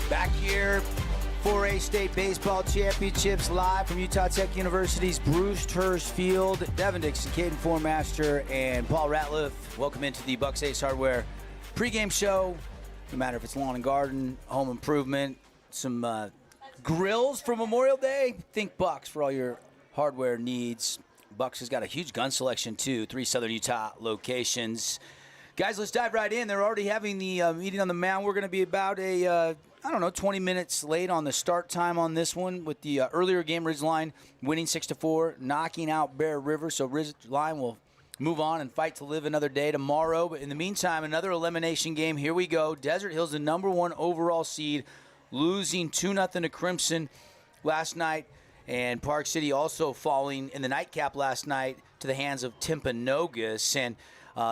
Back here, 4A State Baseball Championships live from Utah Tech University's Bruce Hurst Field. Devin Dixon, Caden Formaster, and Paul Ratliff. Welcome into the Bucks Ace Hardware pregame show. No matter if it's lawn and garden, home improvement, some grills for Memorial Day, think Bucks for all your hardware needs. Bucks has got a huge gun selection too, 3 Southern Utah locations. Guys, let's dive right in. They're already having the meeting on the mound. We're going to be about 20 minutes late on the start time on this one with the earlier game, Ridgeline winning 6-4, knocking out Bear River. So Ridgeline will move on and fight to live another day tomorrow. But in the meantime, another elimination game. Here we go. Desert Hills, the number 1 overall seed, losing 2-0 to Crimson last night. And Park City also falling in the nightcap last night to the hands of Timpanogos. And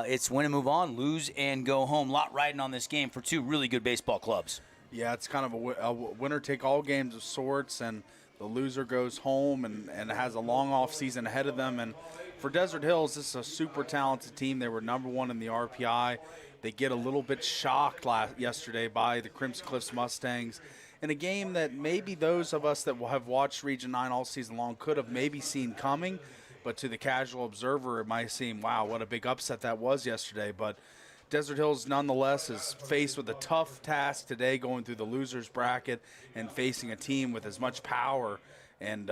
it's win and move on, lose and go home. A lot riding on this game for 2 really good baseball clubs. Yeah, it's kind of a winner-take-all games of sorts, and the loser goes home and has a long off season ahead of them. And for Desert Hills, this is a super talented team. They were number 1 in the RPI. They get a little bit shocked yesterday by the Crimson Cliffs Mustangs in a game that maybe those of us that have watched Region 9 all season long could have maybe seen coming. But to the casual observer, it might seem, wow, what a big upset that was yesterday. But Desert Hills, nonetheless, is faced with a tough task today going through the loser's bracket and facing a team with as much power and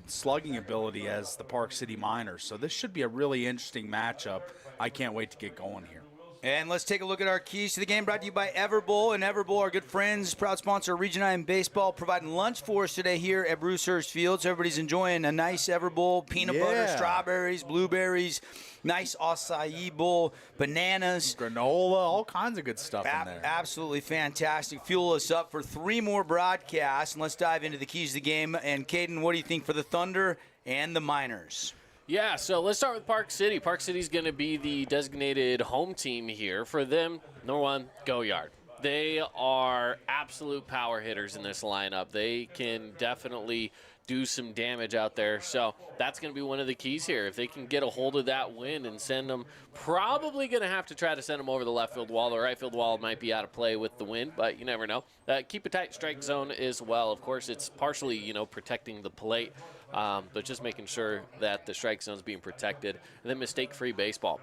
slugging ability as the Park City Miners. So this should be a really interesting matchup. I can't wait to get going here. And let's take a look at our keys to the game, brought to you by Everbowl. And Everbowl, our good friends, proud sponsor of Region 9 Baseball, providing lunch for us today here at Bruce Hurst Field. So everybody's enjoying a nice Everbowl, peanut butter, strawberries, blueberries, nice acai bowl, bananas. Granola, all kinds of good stuff in there. Absolutely fantastic. Fuel us up for 3 more broadcasts. And let's dive into the keys to the game. And Caden, what do you think for the Thunder and the Miners? Yeah, so let's start with Park City. Park City's going to be the designated home team here. For them, number 1, go yard. They are absolute power hitters in this lineup. They can definitely do some damage out there. So that's going to be one of the keys here. If they can get a hold of that wind and send them, probably going to have to try to send them over the left field wall. The right field wall might be out of play with the wind, but you never know. Keep a tight strike zone as well. Of course, it's partially, protecting the plate, but just making sure that the strike zone is being protected. And then mistake-free baseball.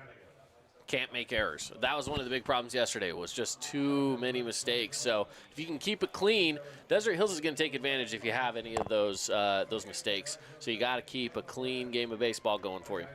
Can't make errors. That was one of the big problems yesterday, was just too many mistakes. So if you can keep it clean, Desert Hills is going to take advantage if you have any of those mistakes. So you got to keep a clean game of baseball going for you.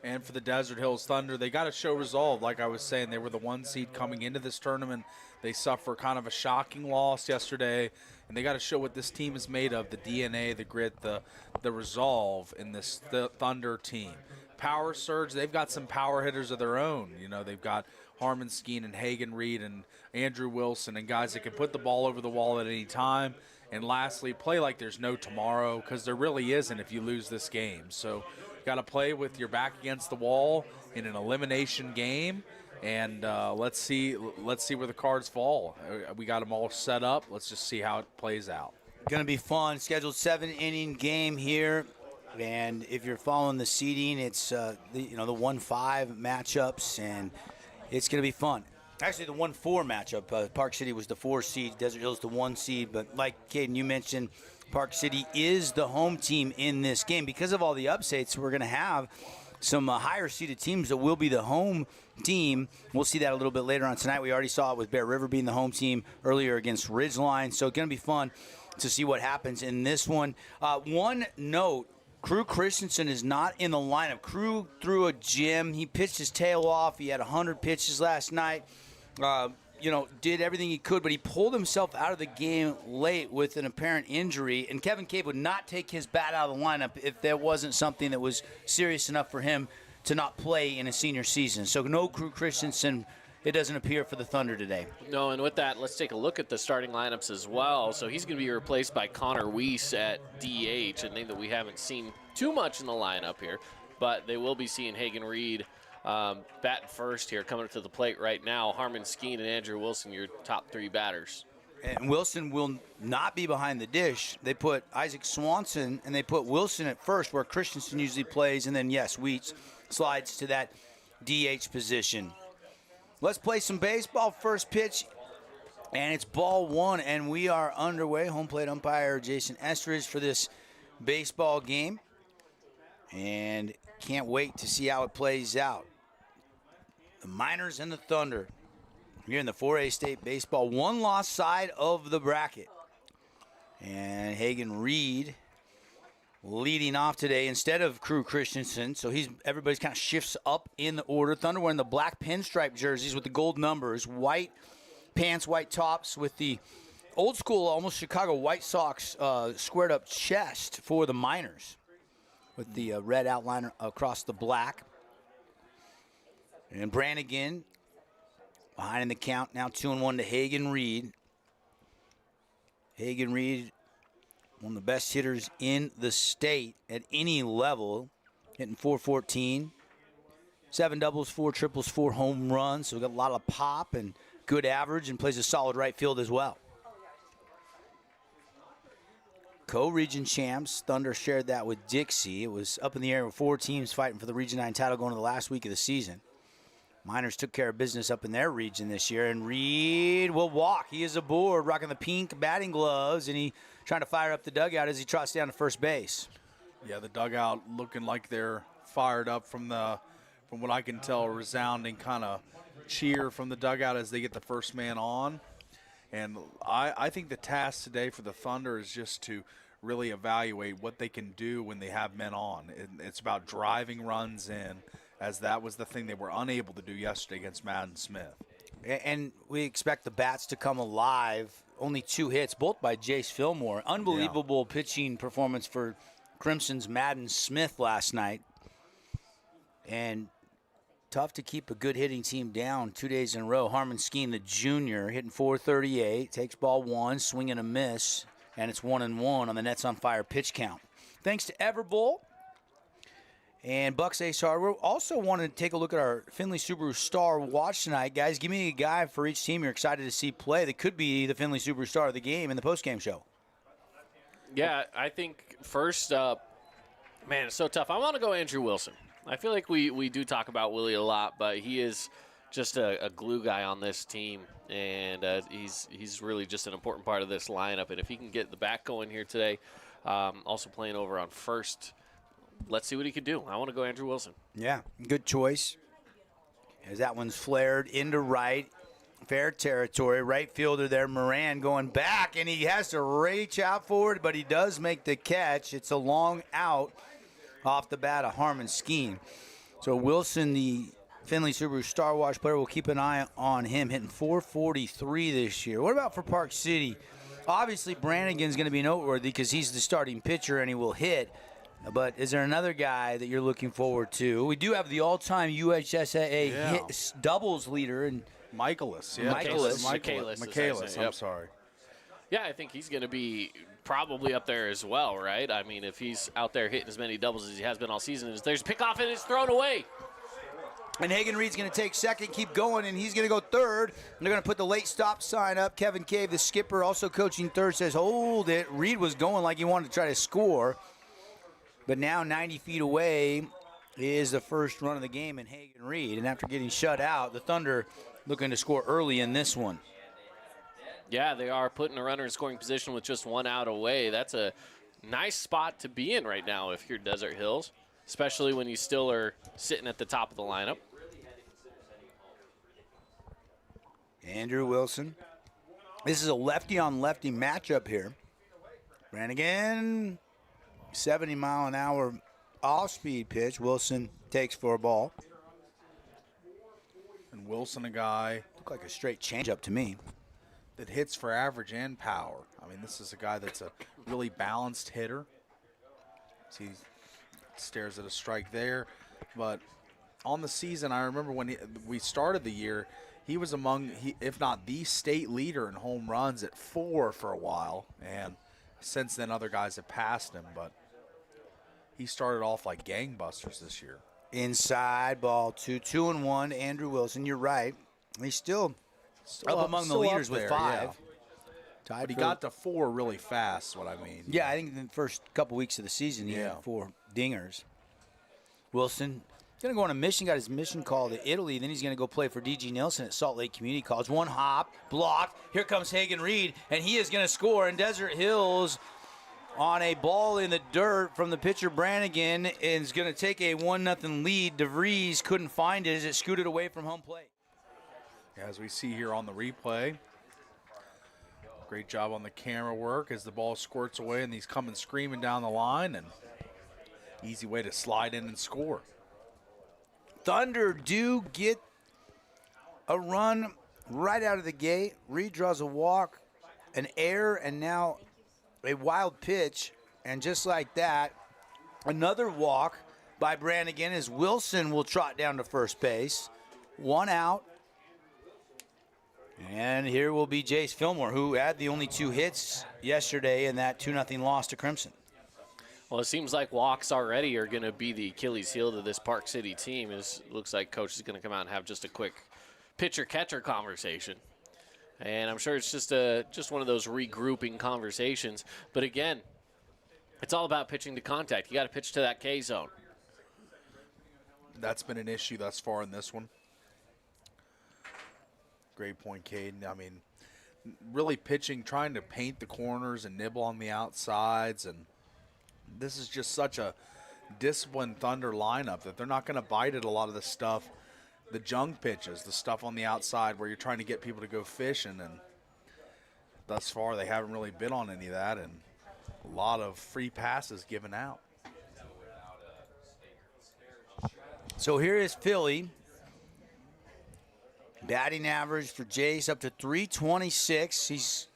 And for the Desert Hills Thunder, they got to show resolve. Like I was saying, they were the 1 seed coming into this tournament. They suffer kind of a shocking loss yesterday, and they got to show what this team is made of, the DNA, the grit, the resolve in this Thunder team. Power surge, they've got some power hitters of their own. They've got Harmon Skeen and Hagen Reed and Andrew Wilson and guys that can put the ball over the wall at any time. And lastly, play like there's no tomorrow, because there really isn't if you lose this game. So you got to play with your back against the wall in an elimination game. And let's see where the cards fall. We got them all set up. Let's just see how it plays out. Going to be fun. Scheduled 7-inning game here. And if you're following the seeding, it's the 1-5 matchups, and it's going to be fun. Actually, the 1-4 matchup, Park City was the 4 seed, Desert Hills the 1 seed. But like Caden, you mentioned, Park City is the home team in this game. Because of all the upsets, we're going to have some higher-seeded teams that will be the home team. We'll see that a little bit later on tonight. We already saw it with Bear River being the home team earlier against Ridgeline. So it's going to be fun to see what happens in this one. One note. Crew Christensen is not in the lineup. Crew threw a gem. He pitched his tail off. He had 100 pitches last night. Did everything he could, but he pulled himself out of the game late with an apparent injury. And Kevin Cave would not take his bat out of the lineup if there wasn't something that was serious enough for him to not play in a senior season. So no Crew Christensen, it doesn't appear, for the Thunder today. No, and with that, let's take a look at the starting lineups as well. So he's going to be replaced by Connor Weiss at DH, a name that we haven't seen too much in the lineup here. But they will be seeing Hagen Reed batting first here, coming up to the plate right now. Harmon Skeen and Andrew Wilson, your top 3 batters. And Wilson will not be behind the dish. They put Isaac Swanson and they put Wilson at first, where Christensen usually plays, and then, yes, Weiss slides to that DH position. Let's play some baseball. First pitch And it's ball one, and we are underway. Home plate umpire Jason Estridge for this baseball game. And can't wait to see how it plays out. The Miners and the Thunder here in the 4A State Baseball one-loss side of the bracket. And Hagen Reed leading off today instead of Crew Christensen. So everybody's kind of shifts up in the order. Thunder wearing the black pinstripe jerseys with the gold numbers, white pants, white tops with the old school, almost Chicago White Sox squared up chest for the Miners with the red outline across the black. And Brannigan behind in the count, now 2-1 to Hagen Reed. Hagen Reed, one of the best hitters in the state at any level, hitting .414. 7 doubles, 4 triples, 4 home runs. So we got a lot of pop and good average, and plays a solid right field as well. Co-region champs, Thunder shared that with Dixie. It was up in the air with 4 teams fighting for the Region 9 title going to the last week of the season. Miners took care of business up in their region this year, and Reed will walk. He is aboard, rocking the pink batting gloves, and he trying to fire up the dugout as he trots down to first base. Yeah, the dugout looking like they're fired up from what I can tell, a resounding kind of cheer from the dugout as they get the first man on. And I think the task today for the Thunder is just to really evaluate what they can do when they have men on. It's about driving runs in, as that was the thing they were unable to do yesterday against Madden Smith. And we expect the bats to come alive. Only 2 hits, both by Jace Fillmore. Unbelievable pitching performance for Crimson's Madden Smith last night. And tough to keep a good hitting team down 2 days in a row. Harmon Skeen, the junior, hitting .438, takes ball 1, swing and a miss, and it's 1-1 on the Nets on Fire pitch count. Thanks to Everbull and Bucks Ace Hardware. Also wanted to take a look at our Findlay Subaru Star watch tonight. Guys, give me a guy for each team you're excited to see play that could be the Findlay Subaru Star of the game in the postgame show. Yeah, I think first up, man, it's so tough. I want to go Andrew Wilson. I feel like we do talk about Willie a lot, but he is just a glue guy on this team, and he's really just an important part of this lineup. And if he can get the back going here today, also playing over on first, let's see what he can do. I want to go Andrew Wilson. Yeah, good choice. As that one's flared into right. Fair territory. Right fielder there, Moran, going back, and he has to reach out forward, but he does make the catch. It's a long out off the bat of Harmon Skeen. So Wilson, the Findlay Subaru Star Watch player, will keep an eye on him, hitting .443 this year. What about for Park City? Obviously, Brannigan's going to be noteworthy because he's the starting pitcher and he will hit. But is there another guy that you're looking forward to? We do have the all-time UHSAA doubles leader, and Michaelis. Michaelis, I'm sorry. Yeah, I think he's going to be probably up there as well, right? I mean, if he's out there hitting as many doubles as he has been all season, there's a pickoff and it's thrown away. And Hagen Reed's going to take second, keep going, and he's going to go third. And they're going to put the late stop sign up. Kevin Cave, the skipper, also coaching third, says, hold it. Reed was going like he wanted to try to score. But now 90 feet away is the first run of the game in Hagen Reed. And after getting shut out, the Thunder looking to score early in this one. Yeah, they are putting a runner in scoring position with just 1 out away. That's a nice spot to be in right now if you're Desert Hills, especially when you still are sitting at the top of the lineup. Andrew Wilson. This is a lefty-on-lefty matchup here. Brannigan, 70-mile-an-hour off-speed pitch. Wilson takes for a ball. And Wilson, a guy Looked like a straight changeup to me. that hits for average and power. I mean, this is a guy that's a really balanced hitter. He stares at a strike there. But on the season, I remember when we started the year, he was among, if not the state leader in home runs at 4 for a while. And since then, other guys have passed him. But he started off like gangbusters this year. Inside, ball 2, 2-1, Andrew Wilson. You're right. He's still up among the leaders with 5. Yeah. Tied But he for- got to 4 really fast, is what I mean. Yeah, I think in the first couple weeks of the season, he had 4 dingers. Wilson going to go on a mission, got his mission call to Italy. Then he's going to go play for D.G. Nielsen at Salt Lake Community College. One hop, blocked. Here comes Hagen Reed, and he is going to score. And Desert Hills on a ball in the dirt from the pitcher Brannigan is going to take a 1-0 lead. DeVries couldn't find it as it scooted away from home plate. As we see here on the replay, great job on the camera work as the ball squirts away and he's coming screaming down the line, and easy way to slide in and score. Thunder do get a run right out of the gate. Reed draws a walk, an error, and now a wild pitch. And just like that, another walk by Brannigan as Wilson will trot down to first base. One out. And here will be Jace Fillmore, who had the only 2 hits yesterday in that 2-0 loss to Crimson. Well, it seems like walks already are going to be the Achilles heel to this Park City team. It looks like Coach is going to come out and have just a quick pitcher-catcher conversation. And I'm sure it's just one of those regrouping conversations. But again, it's all about pitching to contact. You got to pitch to that K zone. That's been an issue thus far in this one. Great point, Caden. I mean, really pitching, trying to paint the corners and nibble on the outsides, and this is just such a disciplined Thunder lineup that they're not going to bite at a lot of the stuff, the junk pitches, the stuff on the outside where you're trying to get people to go fishing, and thus far they haven't really been on any of that, and a lot of free passes given out. So here is Philly. Batting average for Jace up to 326. He's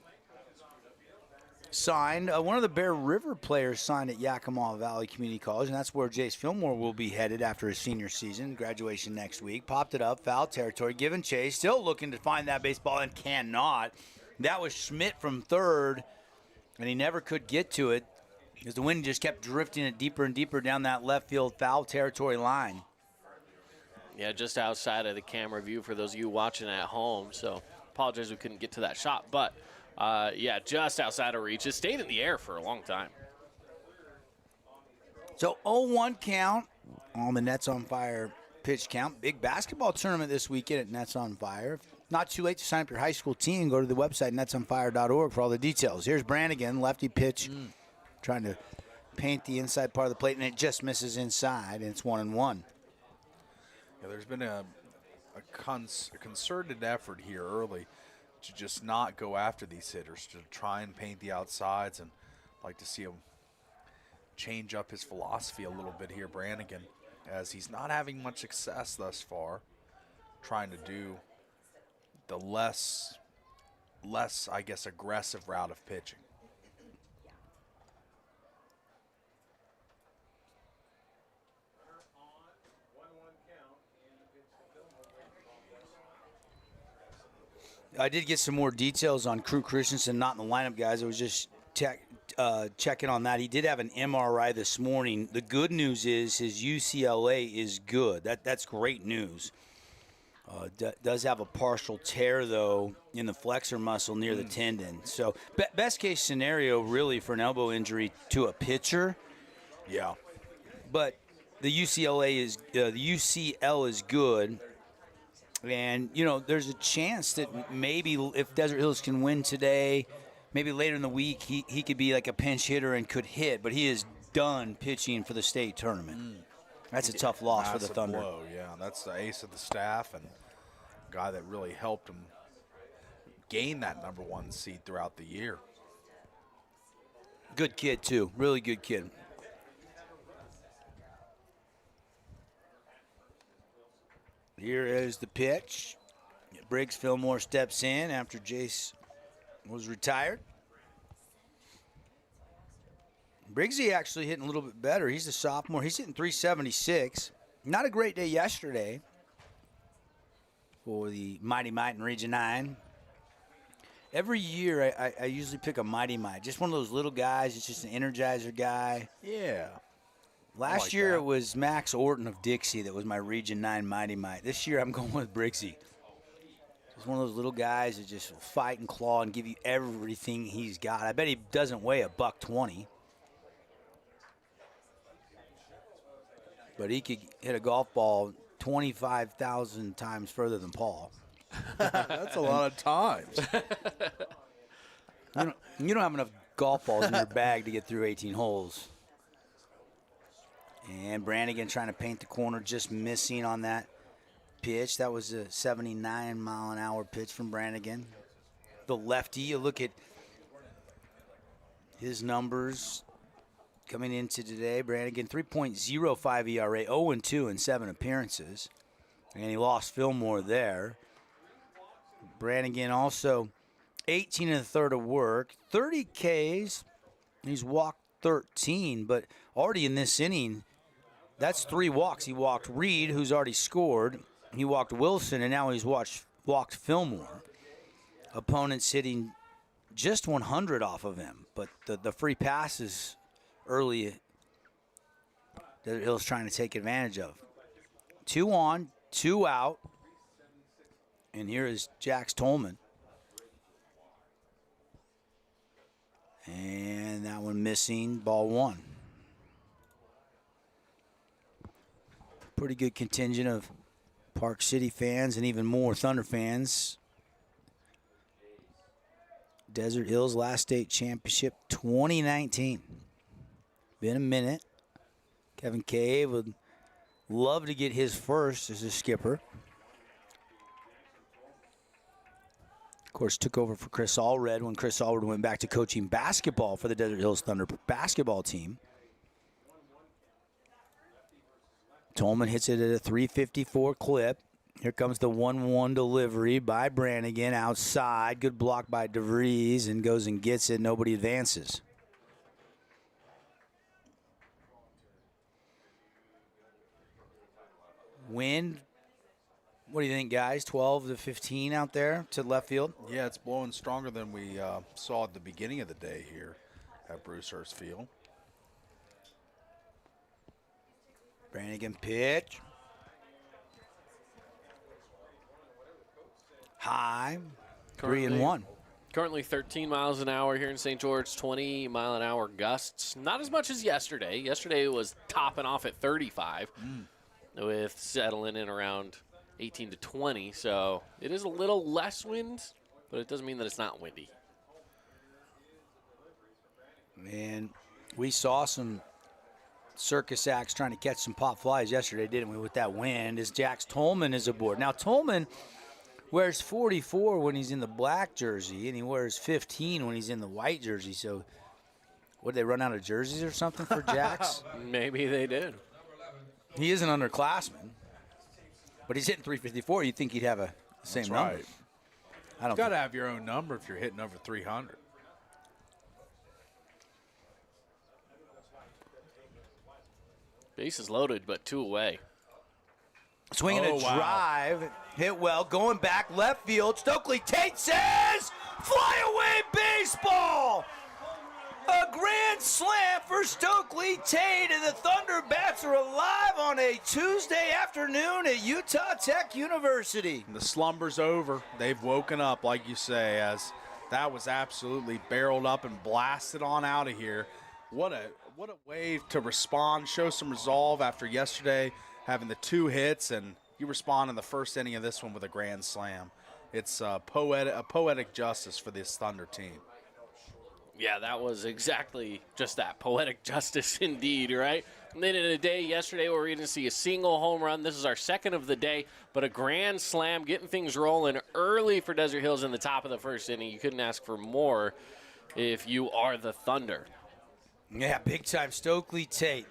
signed. One of the Bear River players signed at Yakima Valley Community College, and that's where Jace Fillmore will be headed after his senior season. Graduation next week. Popped it up, foul territory, given chase. Still looking to find that baseball and cannot. That was Schmidt from third, and he never could get to it because the wind just kept drifting it deeper and deeper down that left field foul territory line. Yeah, just outside of the camera view for those of you watching at home. So apologize we couldn't get to that shot. But, yeah, just outside of reach. It stayed in the air for a long time. So 0-1 count on the Nets on Fire pitch count. Big basketball tournament this weekend at Nets on Fire. Not too late to sign up your high school team. Go to the website, netsonfire.org, for all the details. Here's Brannigan, lefty pitch, trying to paint the inside part of the plate, and it just misses inside, and it's 1-1. Yeah, there's been a concerted effort here early to just not go after these hitters, to try and paint the outsides, and like to see him change up his philosophy a little bit here, Brannigan, as he's not having much success thus far, trying to do the less, I guess, aggressive route of pitching. I did get some more details on Crew Christensen, not in the lineup, guys. I was just checking on that. He did have an MRI this morning. The good news is his UCLA is good. That's great news. Does have a partial tear, though, in the flexor muscle near the tendon. So best case scenario, really, for an elbow injury to a pitcher. Yeah. But the UCL is good. And, you know, there's a chance that maybe if Desert Hills can win today, maybe later in the week he could be like a pinch hitter and could hit. But he is done pitching for the state tournament. That's a tough loss for the Thunder. Blow, yeah. That's the ace of the staff and a guy that really helped him gain that #1 seed throughout the year. Good kid, too. Really good kid. Here is the pitch. Briggs Fillmore steps in after Jace was retired. Briggsy actually hitting a little bit better. He's a sophomore. He's hitting 376. Not a great day yesterday for the Mighty Might in Region 9. Every year I usually pick a Mighty Might. Just one of those little guys. It's just an energizer guy. Yeah. Last year it was Max Orton of Dixie that was my Region 9 Mighty Might. This year I'm going with Briggsy. He's one of those little guys that just will fight and claw and give you everything he's got. I bet he doesn't weigh $120. but he could hit a golf ball 25,000 times further than Paul. That's a lot of times. You don't have enough golf balls in your bag to get through 18 holes. And Brannigan trying to paint the corner, just missing on that pitch. That was a 79-mile-an-hour pitch from Brannigan. The lefty, you look at his numbers coming into today. Brannigan, 3.05 ERA, 0-2 in 7 appearances. And he lost Fillmore there. Brannigan also 18 1/3 of work, 30 Ks. He's walked 13, but already in this inning, that's 3 walks. He walked Reed, who's already scored. He walked Wilson, and now he's walked Fillmore. Opponents hitting just 100 off of him, but the free passes early that Hill's trying to take advantage of. 2 on, 2 out, and here is Jax Tolman. And that one missing, ball 1. Pretty good contingent of Park City fans and even more Thunder fans. Desert Hills last state championship 2019. Been a minute. Kevin Cave would love to get his first as a skipper. Of course, took over for Chris Allred when Chris Allred went back to coaching basketball for the Desert Hills Thunder basketball team. Tolman hits it at a 354 clip. Here comes the 1-1 delivery by Brannigan outside. Good block by DeVries, and goes and gets it. Nobody advances. Wind, what do you think, guys? 12 to 15 out there to left field? Yeah, it's blowing stronger than we saw at the beginning of the day here at Brewster's Field. Brannigan pitch. High. 3-1. Currently 13 miles an hour here in St. George, 20-mile-an-hour gusts. Not as much as yesterday. Yesterday was topping off at 35 with settling in around 18 to 20. So it is a little less wind, but it doesn't mean that it's not windy. And we saw some circus acts trying to catch some pop flies yesterday, didn't we, with that wind, as Jax Tolman is aboard. Now, Tolman wears 44 when he's in the black jersey, and he wears 15 when he's in the white jersey. So, what, did they run out of jerseys or something for Jax? Maybe they did. He is an underclassman, but he's hitting 354. You'd think he'd have the same That's number. right. I don't Got to have your own number if you're hitting over 300. Base is loaded, but 2 away. Swinging a drive, hit well, going back left field. Stokely Tate says, fly away baseball! A grand slam for Stokely Tate, and the Thunder Bats are alive on a Tuesday afternoon at Utah Tech University. The slumber's over. They've woken up, like you say, as that was absolutely barreled up and blasted on out of here. What a way to respond, show some resolve after yesterday having the 2 hits, and you respond in the first inning of this one with a grand slam. It's a poetic justice for this Thunder team. Yeah, that was exactly just that, poetic justice indeed, right? And then in a day yesterday where we didn't see a single home run, this is our second of the day, but a grand slam, getting things rolling early for Desert Hills in the top of the first inning. You couldn't ask for more if you are the Thunder. Yeah, big time. Stokely Tate.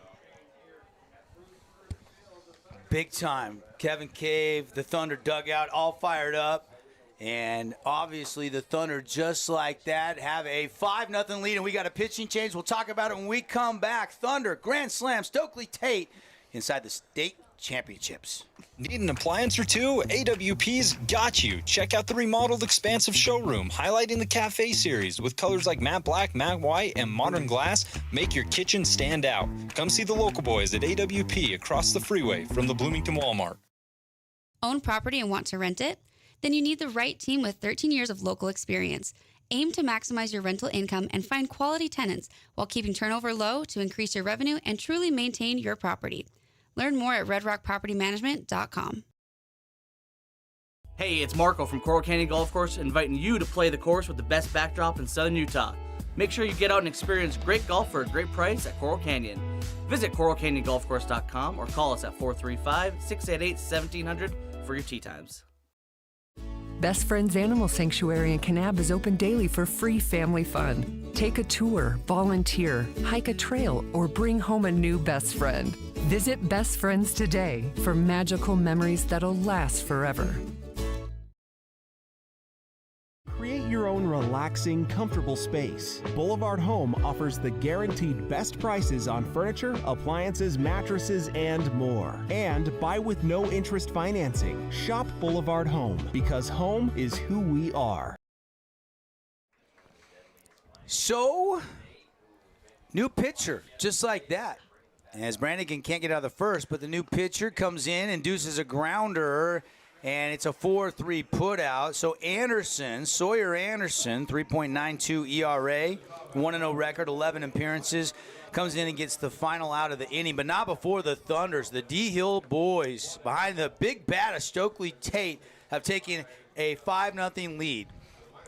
Big time. Kevin Cave, the Thunder dugout, all fired up. And obviously the Thunder, just like that, have a 5-0 lead, and we got a pitching change. We'll talk about it when we come back. Thunder, grand slam, Stokely Tate inside the state championships. Need an appliance or two? AWP's got you. Check out the remodeled expansive showroom, highlighting the cafe series with colors like matte black, matte white, and modern glass. Make your kitchen stand out. Come see the local boys at AWP across the freeway from the Bloomington Walmart. Own property and want to rent it? Then you need the right team with 13 years of local experience. Aim to maximize your rental income and find quality tenants while keeping turnover low to increase your revenue and truly maintain your property. Learn more at redrockpropertymanagement.com. Hey, it's Marco from Coral Canyon Golf Course, inviting you to play the course with the best backdrop in Southern Utah. Make sure you get out and experience great golf for a great price at Coral Canyon. Visit coralcanyongolfcourse.com or call us at 435-688-1700 for your tee times. Best Friends Animal Sanctuary in Kanab is open daily for free family fun. Take a tour, volunteer, hike a trail, or bring home a new best friend. Visit Best Friends today for magical memories that'll last forever. Create your own relaxing, comfortable space. Boulevard Home offers the guaranteed best prices on furniture, appliances, mattresses, and more. And buy with no interest financing. Shop Boulevard Home, because home is who we are. So, new pitcher, just like that. As Brannigan can't get out of the first, but the new pitcher comes in, induces a grounder, and it's a 4-3 putout. So Sawyer Anderson, 3.92 ERA, 1-0 record, 11 appearances, comes in and gets the final out of the inning, but not before the Thunders. The D-Hill boys, behind the big bat of Stokely Tate, have taken a 5-0 lead.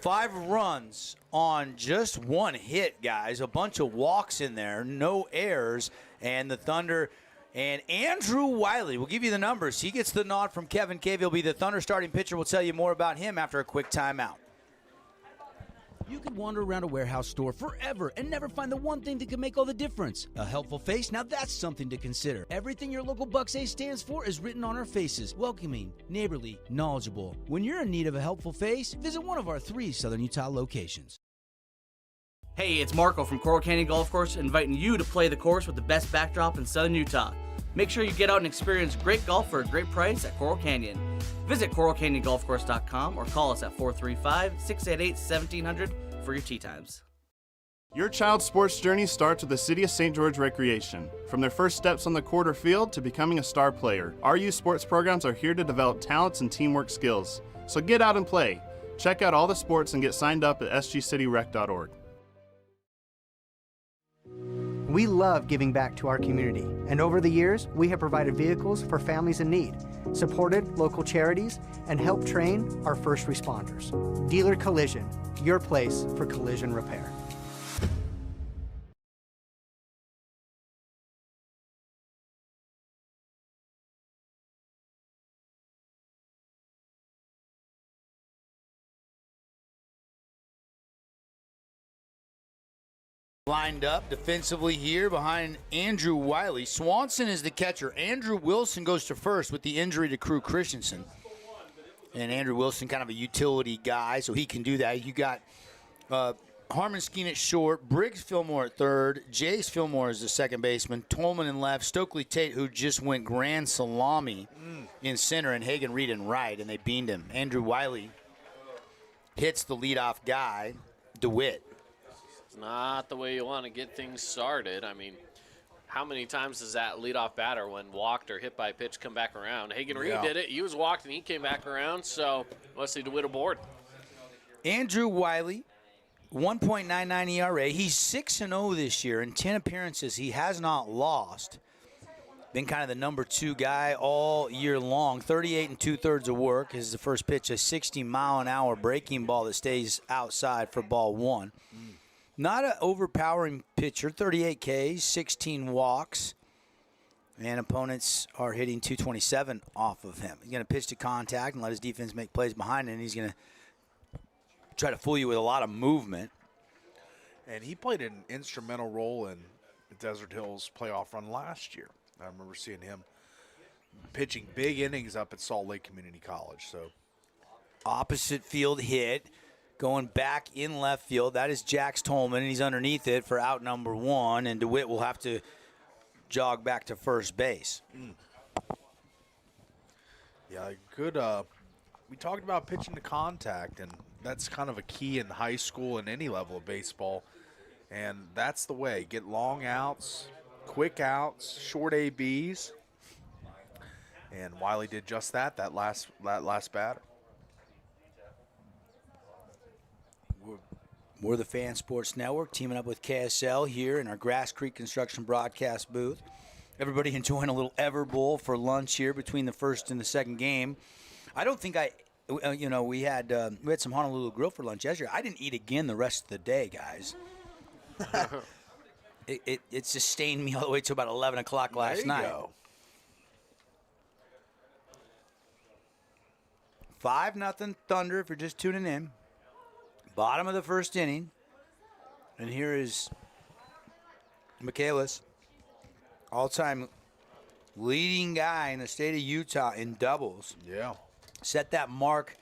5 runs on just 1 hit, guys. A bunch of walks in there, no errors, and the Thunder. And Andrew Wiley will give you the numbers. He gets the nod from Kevin Cave. He'll be the Thunder starting pitcher. We'll tell you more about him after a quick timeout. You could wander around a warehouse store forever and never find the one thing that could make all the difference. A helpful face? Now that's something to consider. Everything your local Bucks A stands for is written on our faces. Welcoming, neighborly, knowledgeable. When you're in need of a helpful face, visit one of our 3 Southern Utah locations. Hey, it's Marco from Coral Canyon Golf Course, inviting you to play the course with the best backdrop in Southern Utah. Make sure you get out and experience great golf for a great price at Coral Canyon. Visit coralcanyongolfcourse.com or call us at 435-688-1700 for your tee times. Your child's sports journey starts with the City of St. George Recreation. From their first steps on the court or field to becoming a star player, our youth sports programs are here to develop talents and teamwork skills. So get out and play. Check out all the sports and get signed up at sgcityrec.org. We love giving back to our community, and over the years, we have provided vehicles for families in need, supported local charities, and helped train our first responders. Dealer Collision, your place for collision repair. Lined up defensively here behind Andrew Wiley. Swanson is the catcher. Andrew Wilson goes to first with the injury to Crew Christensen. And Andrew Wilson, kind of a utility guy, so he can do that. You got Harmon Skeen at short, Briggs Fillmore at third, Jace Fillmore is the second baseman, Tolman in left, Stokely Tate, who just went grand salami in center, and Hagen Reed in right, and they beamed him. Andrew Wiley hits the leadoff guy, DeWitt. Not the way you want to get things started. I mean, how many times does that leadoff batter, when walked or hit by a pitch, come back around? Hagen Reed did it. He was walked and he came back around. So let's see DeWitt aboard. Andrew Wiley, 1.99 ERA. He's 6-0 this year. In 10 appearances, he has not lost. Been kind of the number 2 guy all year long. 38 2/3 of work is the first pitch, a 60-mile-an-hour breaking ball that stays outside for ball 1. Not an overpowering pitcher, 38 Ks, 16 walks, and opponents are hitting 227 off of him. He's going to pitch to contact and let his defense make plays behind it, and he's going to try to fool you with a lot of movement. And he played an instrumental role in Desert Hills' playoff run last year. I remember seeing him pitching big innings up at Salt Lake Community College. So, opposite field hit. Going back in left field, that is Jax Tolman, and he's underneath it for out number 1, and DeWitt will have to jog back to first base. Yeah, good. We talked about pitching to contact, and that's kind of a key in high school and any level of baseball, and that's the way. Get long outs, quick outs, short ABs, and Wiley did just that last batter. We're the Fan Sports Network, teaming up with KSL here in our Grass Creek Construction broadcast booth. Everybody enjoying a little Ever Bowl for lunch here between the first and the second game. I don't think we had some Honolulu Grill for lunch yesterday. I didn't eat again the rest of the day, guys. It sustained me all the way to about 11 o'clock last night. Go. 5-0 Thunder if you're just tuning in. Bottom of the first inning. And here is Michaelis, all-time leading guy in the state of Utah in doubles. Yeah. Set that mark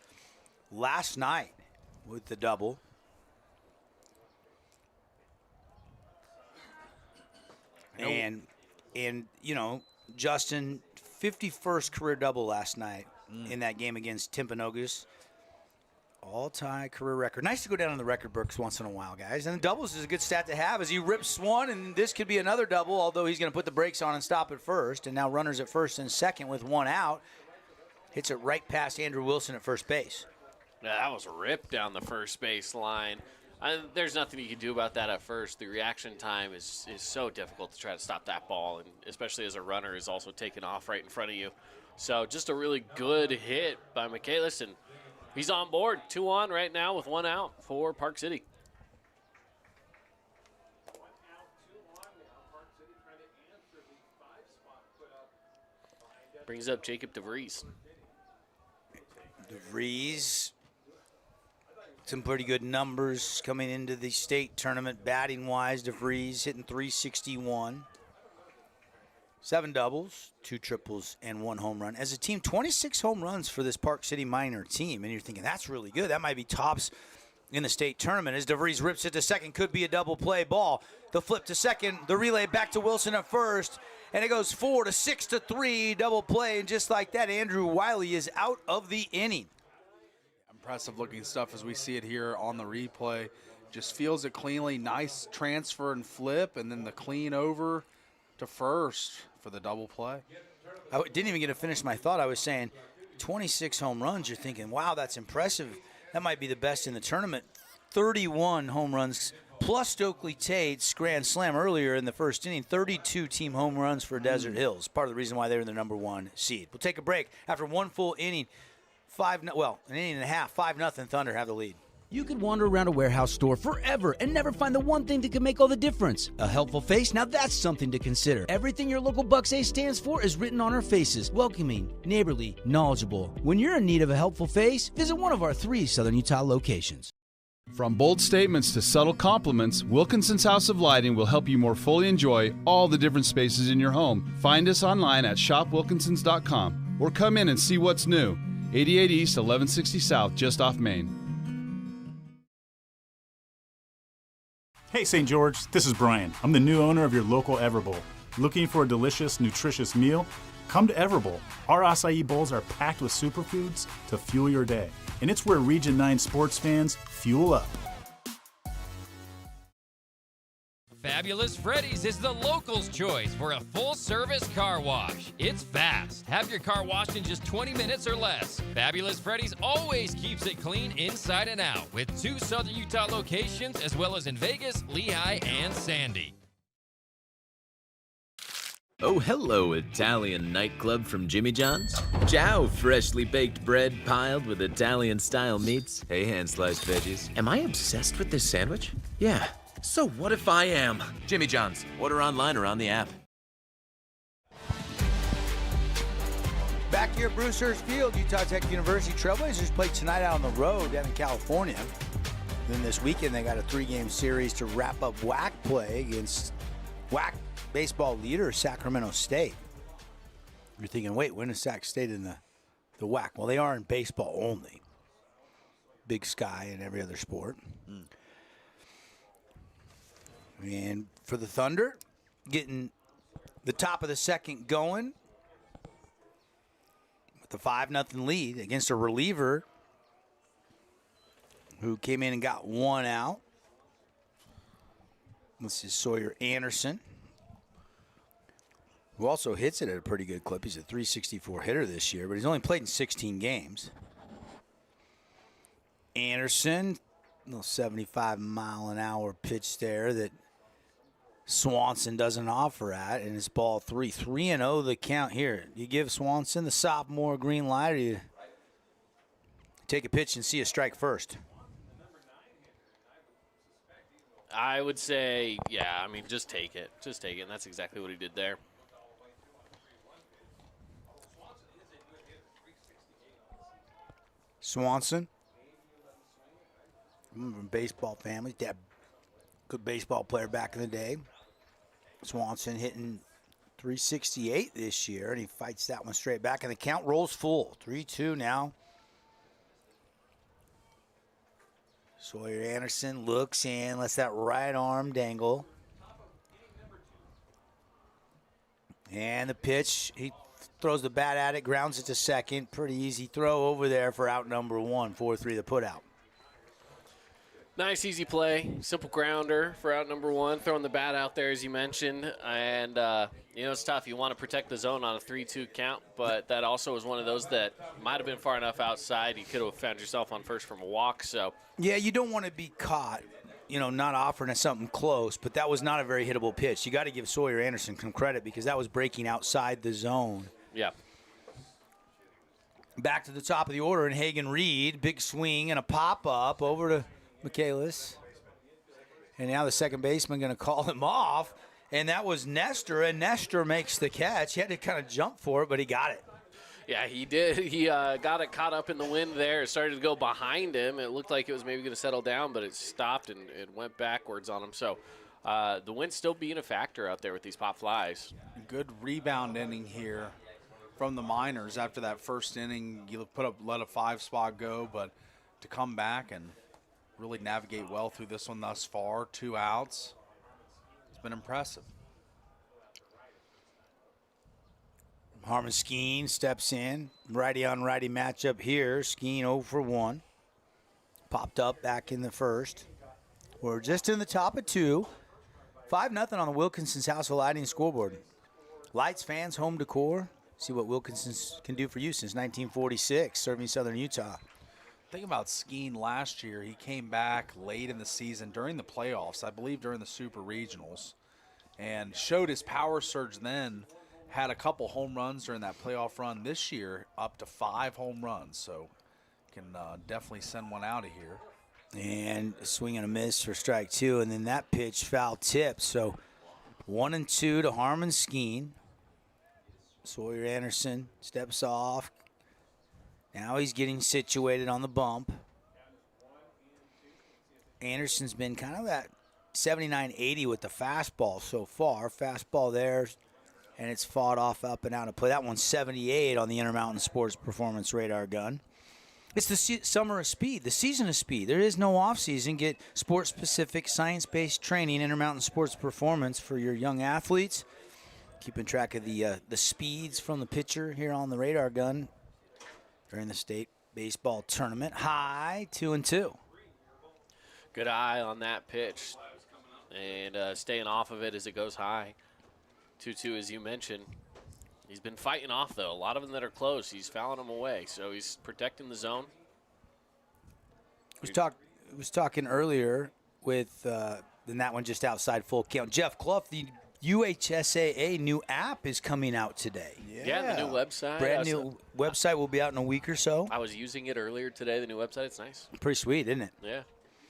last night with the double. And Justin, 51st career double last night in that game against Timpanogos. All-time career record. Nice to go down in the record books once in a while, guys. And the doubles is a good stat to have as he rips one, and this could be another double, although he's going to put the brakes on and stop at first. And now runners at first and second with one out. Hits it right past Andrew Wilson at first base. Yeah, that was ripped down the first base line. There's nothing you can do about that at first. The reaction time is so difficult to try to stop that ball, and especially as a runner is also taking off right in front of you. So just a really good hit by Michaelis, and he's on board. 2 on right now with 1 out for Park City. Brings up Jacob DeVries. DeVries, some pretty good numbers coming into the state tournament batting-wise. DeVries hitting .361. 7 doubles, 2 triples, and 1 home run. As a team, 26 home runs for this Park City minor team. And you're thinking, that's really good. That might be tops in the state tournament. As DeVries rips it to second, could be a double play ball. The flip to second, the relay back to Wilson at first. And it goes 4 to 6 to 3, double play. And just like that, Andrew Wiley is out of the inning. Impressive looking stuff as we see it here on the replay. Just feels it cleanly. Nice transfer and flip, and then the clean over to first for the double play. I didn't even get to finish my thought. I was saying 26 home runs. You're thinking, wow, that's impressive. That might be the best in the tournament. 31 home runs plus Stokely Tate's grand slam earlier in the first inning. 32 team home runs for Desert Hills. Part of the reason why they're the #1 seed. We'll take a break. After one full inning, an inning and a half, 5-0 Thunder have the lead. You could wander around a warehouse store forever and never find the one thing that can make all the difference. A helpful face? Now that's something to consider. Everything your local Bucks A stands for is written on our faces. Welcoming, neighborly, knowledgeable. When you're in need of a helpful face, visit one of our 3 Southern Utah locations. From bold statements to subtle compliments, Wilkinson's House of Lighting will help you more fully enjoy all the different spaces in your home. Find us online at shopwilkinsons.com or come in and see what's new. 88 East, 1160 South, just off Main. Hey St. George, this is Brian. I'm the new owner of your local Everbowl. Looking for a delicious, nutritious meal? Come to Everbowl. Our acai bowls are packed with superfoods to fuel your day. And it's where Region 9 sports fans fuel up. Fabulous Freddy's is the locals' choice for a full-service car wash. It's fast. Have your car washed in just 20 minutes or less. Fabulous Freddy's always keeps it clean inside and out with 2 Southern Utah locations as well as in Vegas, Lehigh, and Sandy. Oh, hello, Italian nightclub from Jimmy John's. Ciao, freshly baked bread piled with Italian-style meats. Hey, hand-sliced veggies. Am I obsessed with this sandwich? Yeah. So what if I am? Jimmy John's. Order online or on the app. Back here at Bruce Hurst Field, Utah Tech University Trailblazers play tonight out on the road down in California. Then this weekend they got a 3-game series to wrap up WAC play against WAC baseball leader Sacramento State. You're thinking, wait, when is Sac State in the WAC? Well, they are in baseball only. Big Sky and every other sport. And for the Thunder, getting the top of the second going with the 5-0 lead against a reliever who came in and got 1 out. This is Sawyer Anderson, who also hits it at a pretty good clip. He's a .364 hitter this year, but he's only played in 16 games. Anderson, a little 75-mile-an-hour pitch there that Swanson doesn't offer at, and it's ball 3. 3-0 the count here. You give Swanson, the sophomore, green light, or you take a pitch and see a strike first? I would say, yeah, I mean, just take it. Just take it, and that's exactly what he did there. Swanson, from baseball family, dad, good baseball player back in the day. Swanson hitting .368 this year, and he fights that one straight back, and the count rolls full. 3-2 now. Sawyer Anderson looks in, lets that right arm dangle. And the pitch, he throws the bat at it, grounds it to second. Pretty easy throw over there for out number 1, 4-3 the put out. Nice, easy play. Simple grounder for out number 1. Throwing the bat out there, as you mentioned. And, it's tough. You want to protect the zone on a 3-2 count, but that also was one of those that might have been far enough outside. You could have found yourself on first from a walk. So, yeah, you don't want to be caught, not offering us something close, but that was not a very hittable pitch. You got to give Sawyer Anderson some credit because that was breaking outside the zone. Yeah. Back to the top of the order, and Hagen Reed, big swing and a pop-up over to Michaelis. And now the second baseman going to call him off, and that was Nestor, and Nestor makes the catch. He had to kind of jump for it, but he got it. Yeah, he did. He got it caught up in the wind there. It started to go behind him. It looked like it was maybe going to settle down, but it stopped and it went backwards on him. So the wind still being a factor out there with these pop flies. Good rebound inning here from the Miners. After that first inning, you let a 5-spot go, but to come back and really navigate well through this one thus far, 2 outs, it's been impressive. Harmon Skeen steps in. Righty on righty matchup here. Skeen 0 for 1. Popped up back in the first. We're just in the top of 2. 5-0 on the Wilkinson's House of Lighting scoreboard. Lights, fans, home decor. See what Wilkinson's can do for you since 1946, serving Southern Utah. Think about Skeen last year. He came back late in the season during the playoffs, I believe during the Super Regionals, and showed his power surge then. Had a couple home runs during that playoff run. This year, up to 5 home runs, so can definitely send one out of here. And a swing and a miss for strike 2, and then that pitch foul tip. So 1-2 to Harmon Skeen. Sawyer Anderson steps off. Now he's getting situated on the bump. Anderson's been kind of that 79-80 with the fastball so far. Fastball there, and it's fought off up and out of play. That one's 78 on the Intermountain Sports Performance Radar gun. It's the summer of speed, the season of speed. There is no off-season. Get sport-specific, science-based training, Intermountain Sports Performance for your young athletes. Keeping track of the speeds from the pitcher here on the radar gun during the state baseball tournament. High, 2-2. Good eye on that pitch, and staying off of it as it goes high. 2-2, as you mentioned. He's been fighting off, though. A lot of them that are close, he's fouling them away, so he's protecting the zone. Was talking earlier with then that one just outside full count. Jeff Clough, the UHSAA new app is coming out today. Yeah, the new website. Brand new website will be out in a week or so. I was using it earlier today, the new website. It's nice. Pretty sweet, isn't it? Yeah.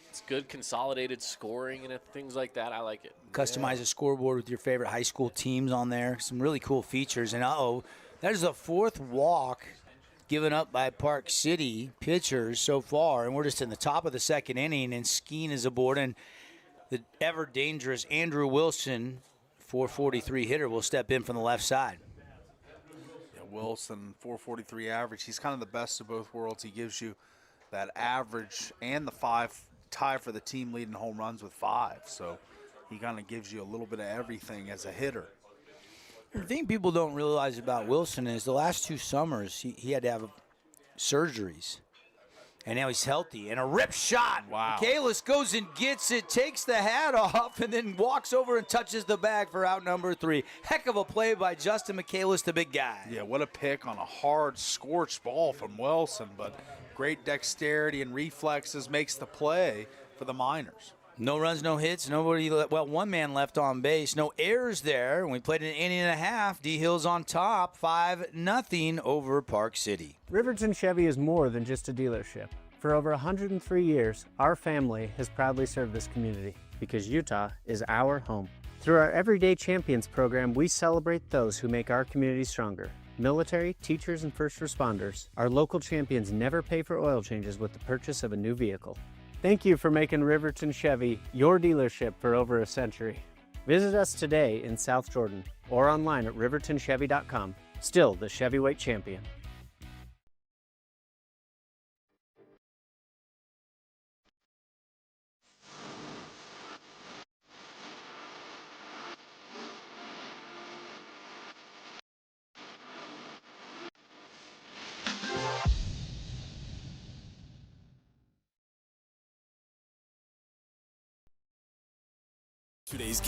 It's good consolidated scoring and things like that. I like it. Customize a scoreboard with your favorite high school teams on there. Some really cool features. And, that is the 4th walk given up by Park City pitchers so far. And we're just in the top of the 2nd inning, and Skeen is aboard. And the ever-dangerous Andrew Wilson, 443 hitter, will step in from the left side. Yeah, Wilson, 443 average. He's kind of the best of both worlds. He gives you that average and the 5 tie for the team leading home runs with 5. So he kind of gives you a little bit of everything as a hitter. The thing people don't realize about Wilson is the last 2 summers he had to have surgeries. And now he's healthy. And a rip shot. Wow. Michaelis goes and gets it, takes the hat off, and then walks over and touches the bag for out number 3. Heck of a play by Justin Michaelis, the big guy. Yeah, what a pick on a hard, scorched ball from Wilson. But great dexterity and reflexes makes the play for the Miners. No runs, no hits, nobody. Well, one man left on base. No errors there. And we played an inning and a half. D Hill's on top, 5-0 over Park City. Riverton Chevy is more than just a dealership. For over 103 years, our family has proudly served this community because Utah is our home. Through our Everyday Champions program, we celebrate those who make our community stronger. Military, teachers, and first responders. Our local champions never pay for oil changes with the purchase of a new vehicle. Thank you for making Riverton Chevy your dealership for over a century. Visit us today in South Jordan or online at rivertonchevy.com. Still the Chevyweight champion. Today's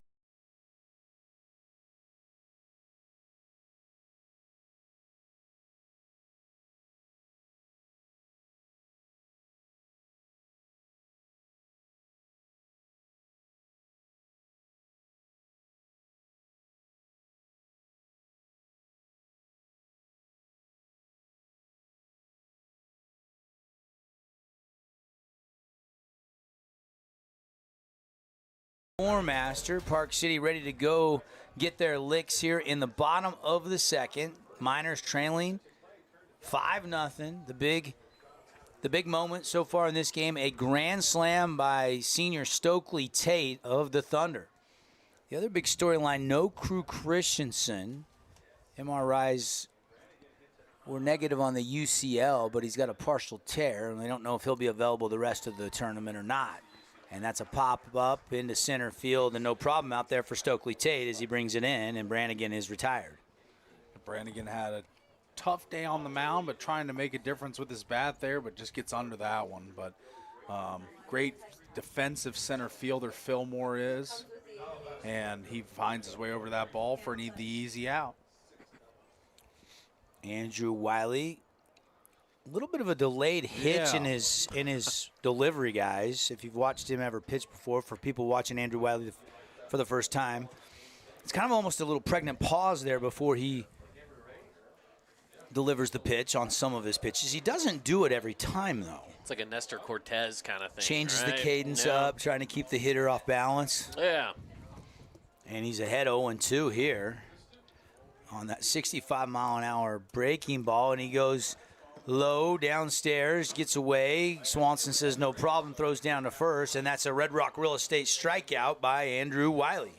Master, Park City ready to go get their licks here in the bottom of the second. Miners trailing 5-0. The big moment so far in this game, a grand slam by senior Stokely Tate of the Thunder. The other big storyline, no Crew Christensen. MRIs were negative on the UCL, but he's got a partial tear, and they don't know if he'll be available the rest of the tournament or not. And that's a pop-up into center field, and no problem out there for Stokely Tate as he brings it in, and Brannigan is retired. Brannigan had a tough day on the mound, but trying to make a difference with his bat there, but just gets under that one. But great defensive center fielder Fillmore is, and he finds his way over that ball for the easy out. Andrew Wiley. A little bit of a delayed hitch in his delivery, guys. If you've watched him ever pitch before, for people watching Andrew Wiley for the first time, it's kind of almost a little pregnant pause there before he delivers the pitch on some of his pitches. He doesn't do it every time, though. It's like a Nestor Cortez kind of thing. Changes right? the cadence up, trying to keep the hitter off balance. Yeah. And he's ahead 0-2 here on that 65-mile-an-hour breaking ball, and he goes low downstairs, gets away. Swanson says no problem, throws down to first, and that's a Red Rock Real Estate strikeout by Andrew Wiley.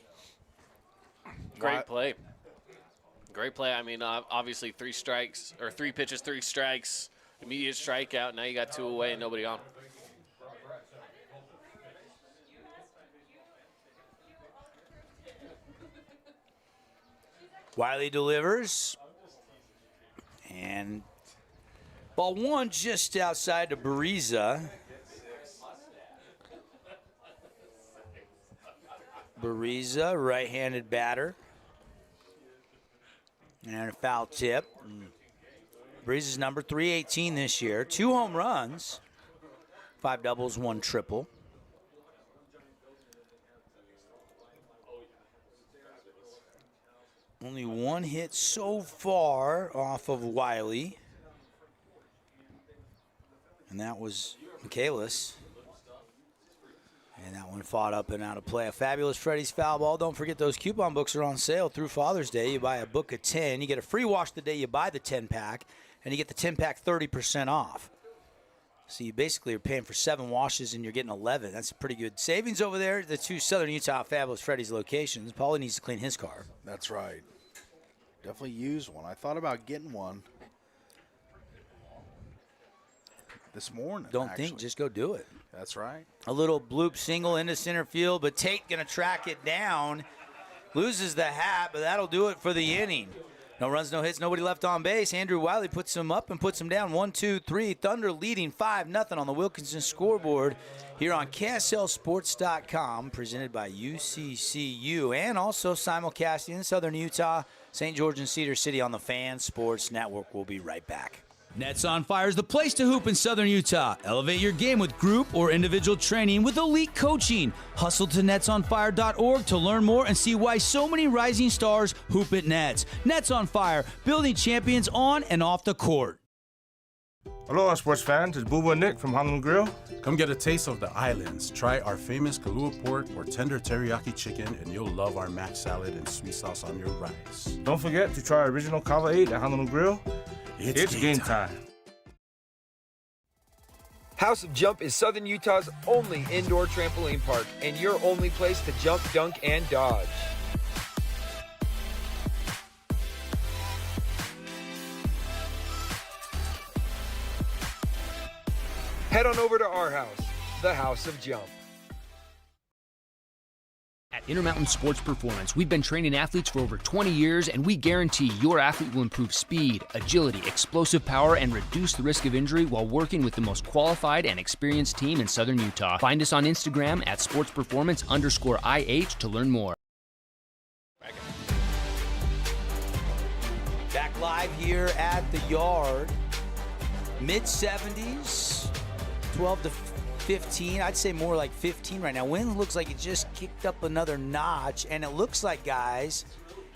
Great play. Great play. I mean, obviously 3 pitches, 3 strikes, immediate strikeout. Now you got 2 away and nobody on. Wiley delivers, and ball 1 just outside to Bariza. Bariza, right-handed batter. And a foul tip. Bariza's number 318 this year. 2 home runs, 5 doubles, 1 triple. Only 1 hit so far off of Wiley. And that was Michaelis. And that one fought up and out of play. A fabulous Freddy's foul ball. Don't forget those coupon books are on sale through Father's Day. You buy a book of 10. You get a free wash the day you buy the 10-pack. And you get the 10-pack 30% off. So you basically are paying for 7 washes and you're getting 11. That's a pretty good savings over there at the 2 Southern Utah Fabulous Freddy's locations. Paulie needs to clean his car. That's right. Definitely use one. I thought about getting one this morning. Don't think, just go do it. That's right. A little bloop single into center field, but Tate going to track it down. Loses the hat, but that'll do it for the inning. No runs, no hits, nobody left on base. Andrew Wiley puts him up and puts him down. 1-2-3. Thunder leading 5-0 on the Wilkinson scoreboard here on KSLSports.com, presented by UCCU, and also simulcasting in Southern Utah, St. George and Cedar City on the Fan Sports Network. We'll be right back. Nets on Fire is the place to hoop in Southern Utah. Elevate your game with group or individual training with elite coaching. Hustle to netsonfire.org to learn more and see why so many rising stars hoop at Nets. Nets on Fire, building champions on and off the court. Aloha, sports fans. It's Boo and Nick from Honolulu Grill. Come get a taste of the islands. Try our famous Kahlua pork or tender teriyaki chicken, and you'll love our mac salad and sweet sauce on your rice. Don't forget to try our original Kava 8 at Honolulu Grill. It's game time. House of Jump is Southern Utah's only indoor trampoline park and your only place to jump, dunk, and dodge. Head on over to our house, the House of Jump. At Intermountain Sports Performance, we've been training athletes for over 20 years, and we guarantee your athlete will improve speed, agility, explosive power, and reduce the risk of injury while working with the most qualified and experienced team in Southern Utah. Find us on Instagram at sportsperformance_IH to learn more. Back live here at the Yard. Mid-70s, 12 to 15. I'd say more like 15 right now. Wind looks like it just kicked up another notch, and it looks like, guys,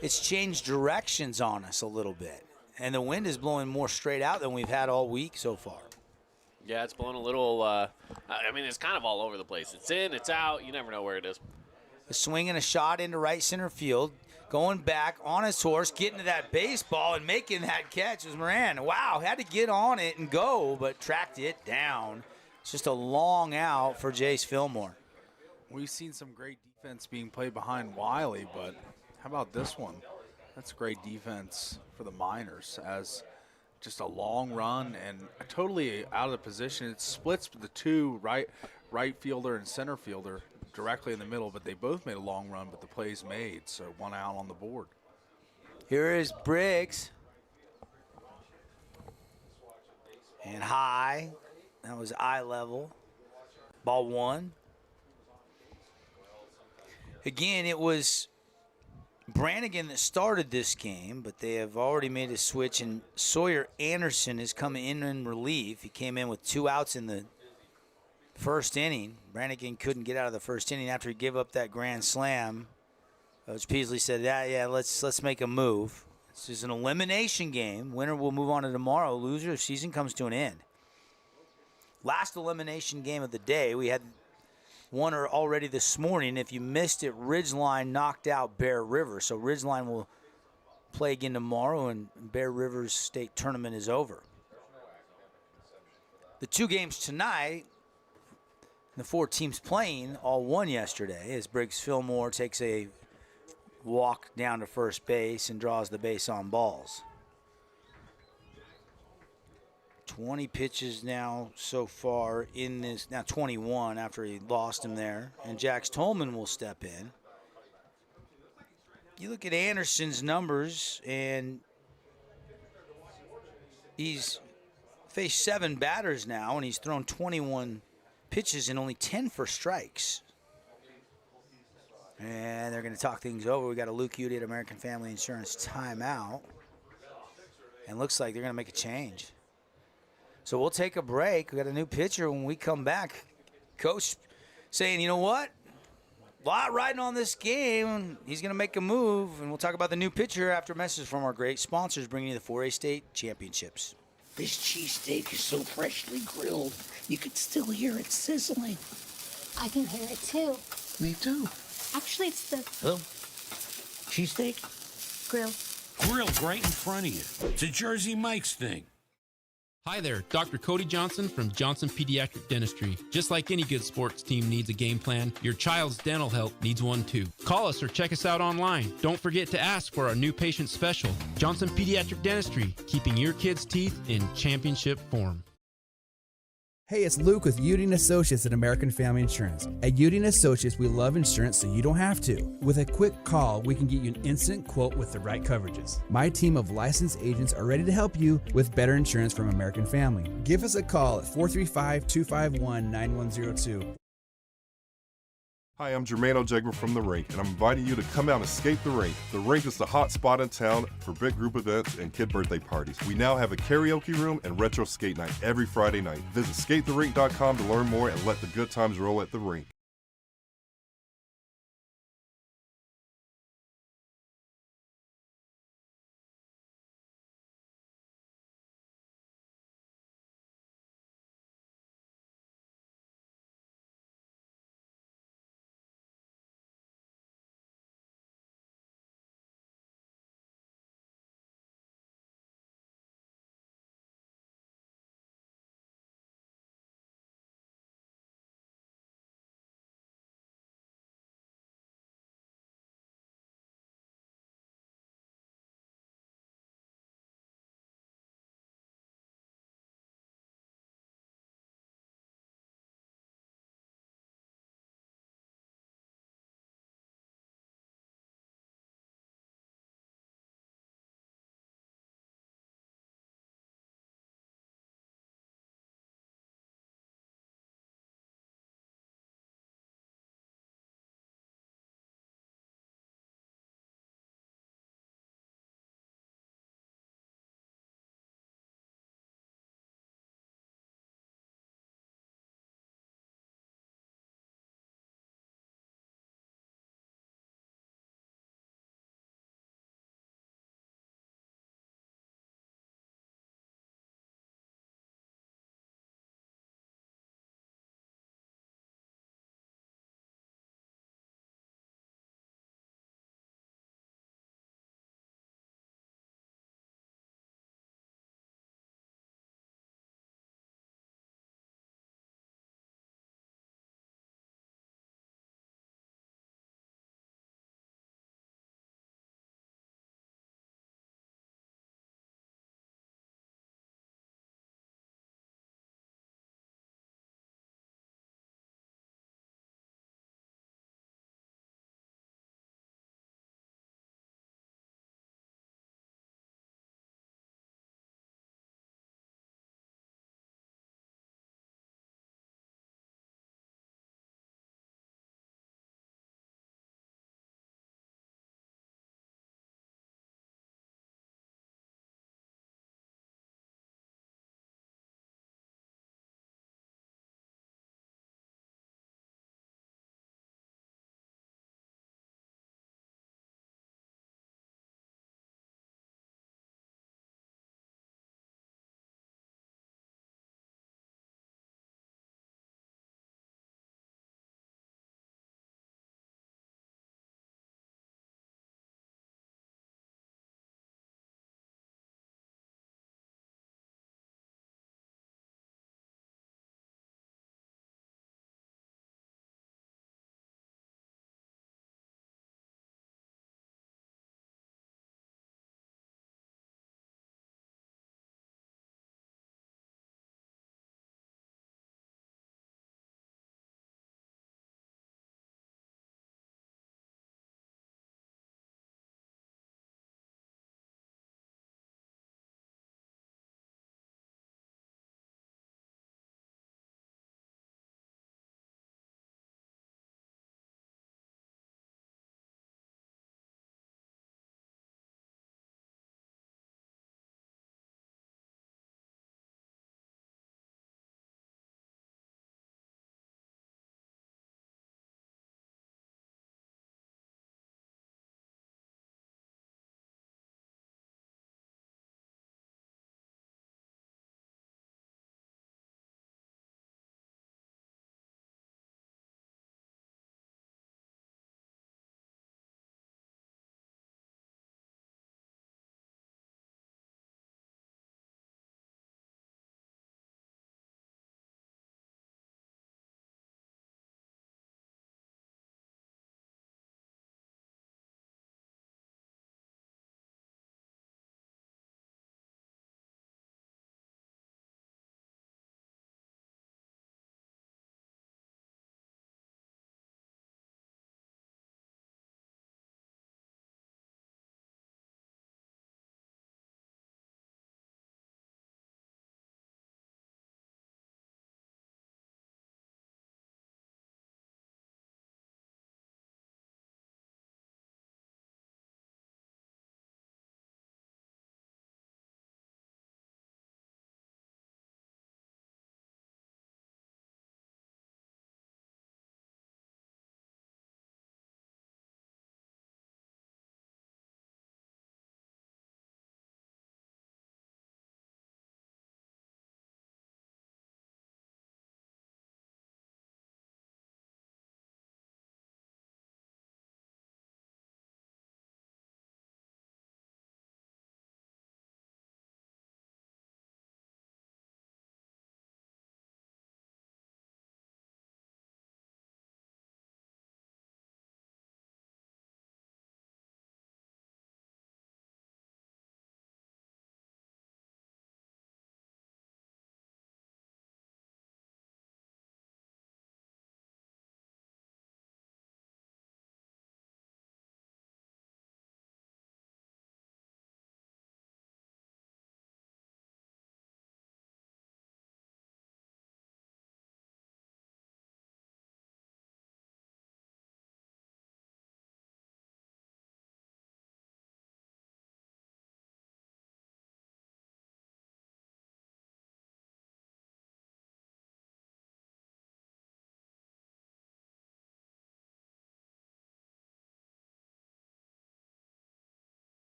it's changed directions on us a little bit. And the wind is blowing more straight out than we've had all week so far. Yeah, it's blowing a little, I mean, it's kind of all over the place. It's in, it's out. You never know where it is. A swing and a shot into right center field. Going back on his horse, getting to that baseball and making that catch was Moran. Wow, had to get on it and go, but tracked it down. It's just a long out for Jace Fillmore. We've seen some great defense being played behind Wiley, but how about this one? That's great defense for the Miners as just a long run and totally out of the position. It splits the two, right fielder and center fielder directly in the middle, but they both made a long run, but the play's made, so one out on the board. Here is Briggs. And high. That was eye level. Ball one. Again, it was Brannigan that started this game, but they have already made a switch, and Sawyer Anderson is coming in relief. He came in with 2 outs in the first inning. Brannigan couldn't get out of the first inning after he gave up that grand slam. Coach Peasley said, yeah, let's make a move. This is an elimination game. Winner will move on to tomorrow. Loser, season comes to an end. Last elimination game of the day, we had one already this morning. If you missed it, Ridgeline knocked out Bear River. So Ridgeline will play again tomorrow, and Bear River's state tournament is over. The 2 games tonight, the 4 teams playing all won yesterday as Briggs Fillmore takes a walk down to first base and draws the base on balls. 20 pitches now so far in this, now 21 after he lost him there. And Jax Tolman will step in. You look at Anderson's numbers, and he's faced 7 batters now, and he's thrown 21 pitches and only 10 for strikes. And they're going to talk things over. We got a Luke Udy at American Family Insurance timeout. And looks like they're going to make a change. So we'll take a break. We got a new pitcher when we come back. Coach saying, you know what? A lot riding on this game. He's going to make a move, and we'll talk about the new pitcher after a message from our great sponsors bringing you the 4A State Championships. This cheesesteak is so freshly grilled, you can still hear it sizzling. I can hear it too. Me too. Actually, it's the Hello? Cheesesteak? grill. Grilled right in front of you. It's a Jersey Mike's thing. Hi there, Dr. Cody Johnson from Johnson Pediatric Dentistry. Just like any good sports team needs a game plan, your child's dental health needs one too. Call us or check us out online. Don't forget to ask for our new patient special. Johnson Pediatric Dentistry, keeping your kids' teeth in championship form. Hey, it's Luke with Udine Associates at American Family Insurance. At Udine Associates, we love insurance so you don't have to. With a quick call, we can get you an instant quote with the right coverages. My team of licensed agents are ready to help you with better insurance from American Family. Give us a call at 435-251-9102. Hi, I'm Jermaine O'Jegman from The Rink, and I'm inviting you to come out and skate The Rink. The Rink is the hot spot in town for big group events and kid birthday parties. We now have a karaoke room and retro skate night every Friday night. Visit skatetherink.com to learn more and let the good times roll at The Rink.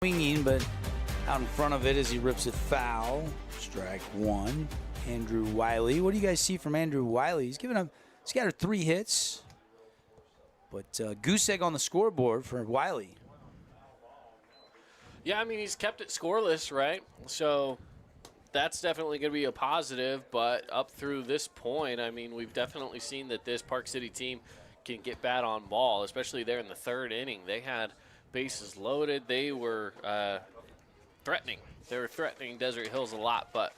Swinging, but out in front of it as he rips it foul. Strike one. Andrew Wiley. What do you guys see from Andrew Wiley? He's scattered 3 hits, but goose egg on the scoreboard for Wiley. Yeah, I mean, he's kept it scoreless, right? So that's definitely going to be a positive, but up through this point, I mean, we've definitely seen that this Park City team can get bad on ball, especially there in the 3rd inning. They had bases loaded. They were threatening. They were threatening Desert Hills a lot, but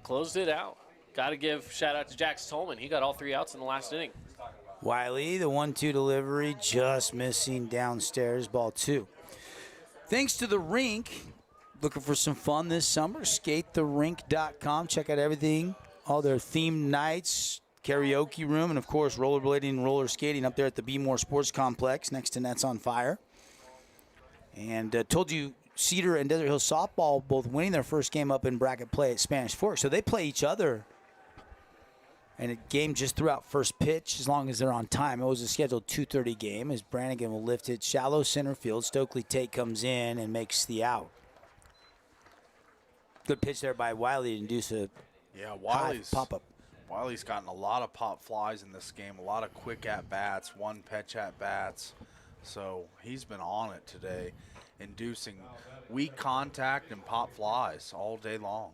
closed it out. Got to give shout out to Jax Tolman. He got all 3 outs in the last inning. Wiley, the 1-2 delivery, just missing downstairs, ball 2. Thanks to the rink. Looking for some fun this summer? SkateTheRink.com. Check out everything, all their themed nights, karaoke room, and of course rollerblading and roller skating up there at the Be More Sports Complex next to Nets on Fire. And told you Cedar and Desert Hills softball both winning their first game up in bracket play at Spanish Fork. So they play each other. And a game just throughout first pitch as long as they're on time. It was a scheduled 2:30 game as Brannigan will lift it shallow center field. Stokely Tate comes in and makes the out. Good pitch there by Wiley to induce a pop-up. Wiley's gotten a lot of pop flies in this game, a lot of quick at-bats, one-pitch at-bats. So he's been on it today, inducing weak contact and pop flies all day long.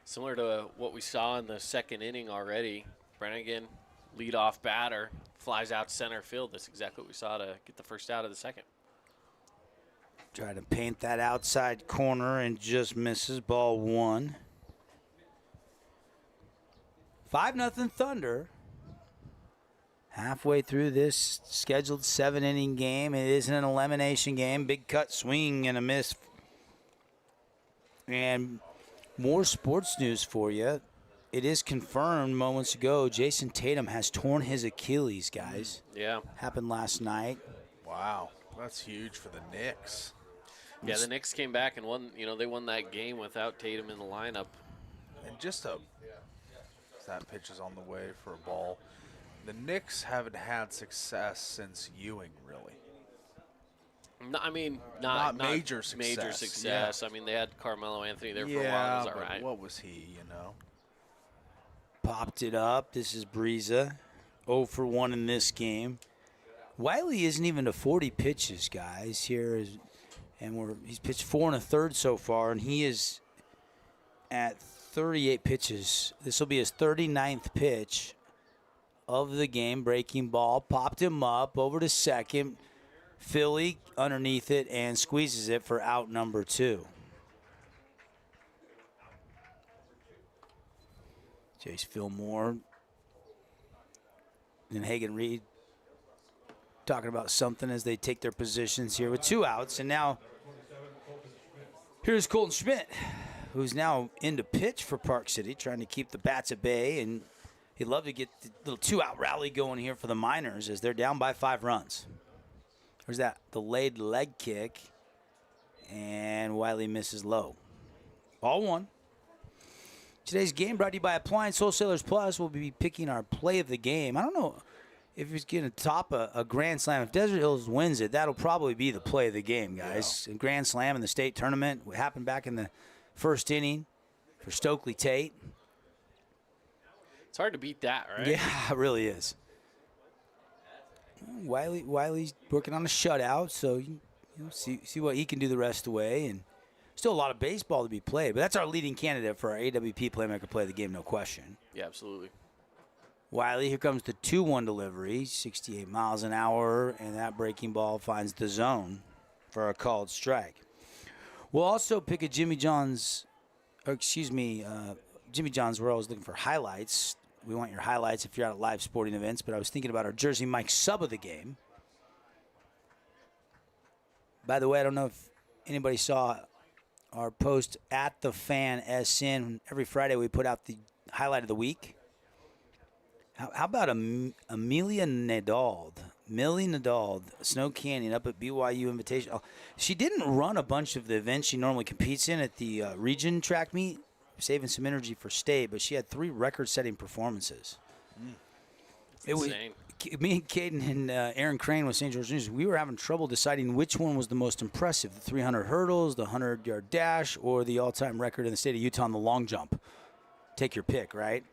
Similar to what we saw in the 2nd inning already, Brannigan, leadoff batter, flies out center field. That's exactly what we saw to get the first out of the 2nd. Trying to paint that outside corner and just misses, ball 1. 5-0 Thunder. Halfway through this scheduled 7-inning game. It isn't an elimination game. Big cut swing and a miss. And more sports news for you. It is confirmed moments ago, Jason Tatum has torn his Achilles, guys. Yeah. Happened last night. Wow, that's huge for the Knicks. Yeah, the Knicks came back and won. You know, they won that game without Tatum in the lineup. And that pitch is on the way for a ball. The Knicks haven't had success since Ewing, really. No, I mean, not major success. Major success. Yeah. I mean, they had Carmelo Anthony there for a while. Yeah, was all right. What was he, you know? Popped it up. This is Breeza. 0 for 1 in this game. Wiley isn't even to 40 pitches, guys. He's pitched 4 1/3 so far, and he is at 38 pitches. This will be his 39th pitch of the game. Breaking ball, popped him up over to second. Philly underneath it and squeezes it for out number 2. Chase Fillmore and Hagen Reed talking about something as they take their positions here with 2 outs. And now here's Colton Schmidt, who's now into pitch for Park City, trying to keep the bats at bay. And he'd love to get the little 2-out rally going here for the Miners as they're down by 5 runs. There's that delayed leg kick, and Wiley misses low. Ball 1. Today's game brought to you by Appliance Wholesalers Plus. We'll be picking our play of the game. I don't know if he's going to top a Grand Slam. If Desert Hills wins it, that'll probably be the play of the game, guys. Yeah. Grand Slam in the state tournament. What happened back in the 1st inning for Stokely Tate. It's hard to beat that, right? Yeah, it really is. Wiley's working on a shutout, so you know, see what he can do the rest of the way. And still a lot of baseball to be played, but that's our leading candidate for our AWP Playmaker Play of the Game, no question. Yeah, absolutely. Wiley, here comes the 2-1 delivery, 68 miles an hour, and that breaking ball finds the zone for a called strike. We'll also pick a Jimmy John's where I was looking for highlights. We want your highlights if you're out at live sporting events, but I was thinking about our Jersey Mike sub of the game. By the way, I don't know if anybody saw our post at the Fan SN. Every Friday we put out the highlight of the week. How about Amelia Nadal, Snow Canyon up at BYU Invitational? She didn't run a bunch of the events she normally competes in at the region track meet, saving some energy for state, but she had 3 record-setting performances. It's insane. me and Caden and Aaron Crane with St. George News, we were having trouble deciding which one was the most impressive, the 300 hurdles, the 100-yard dash, or the all-time record in the state of Utah on the long jump. Take your pick, right?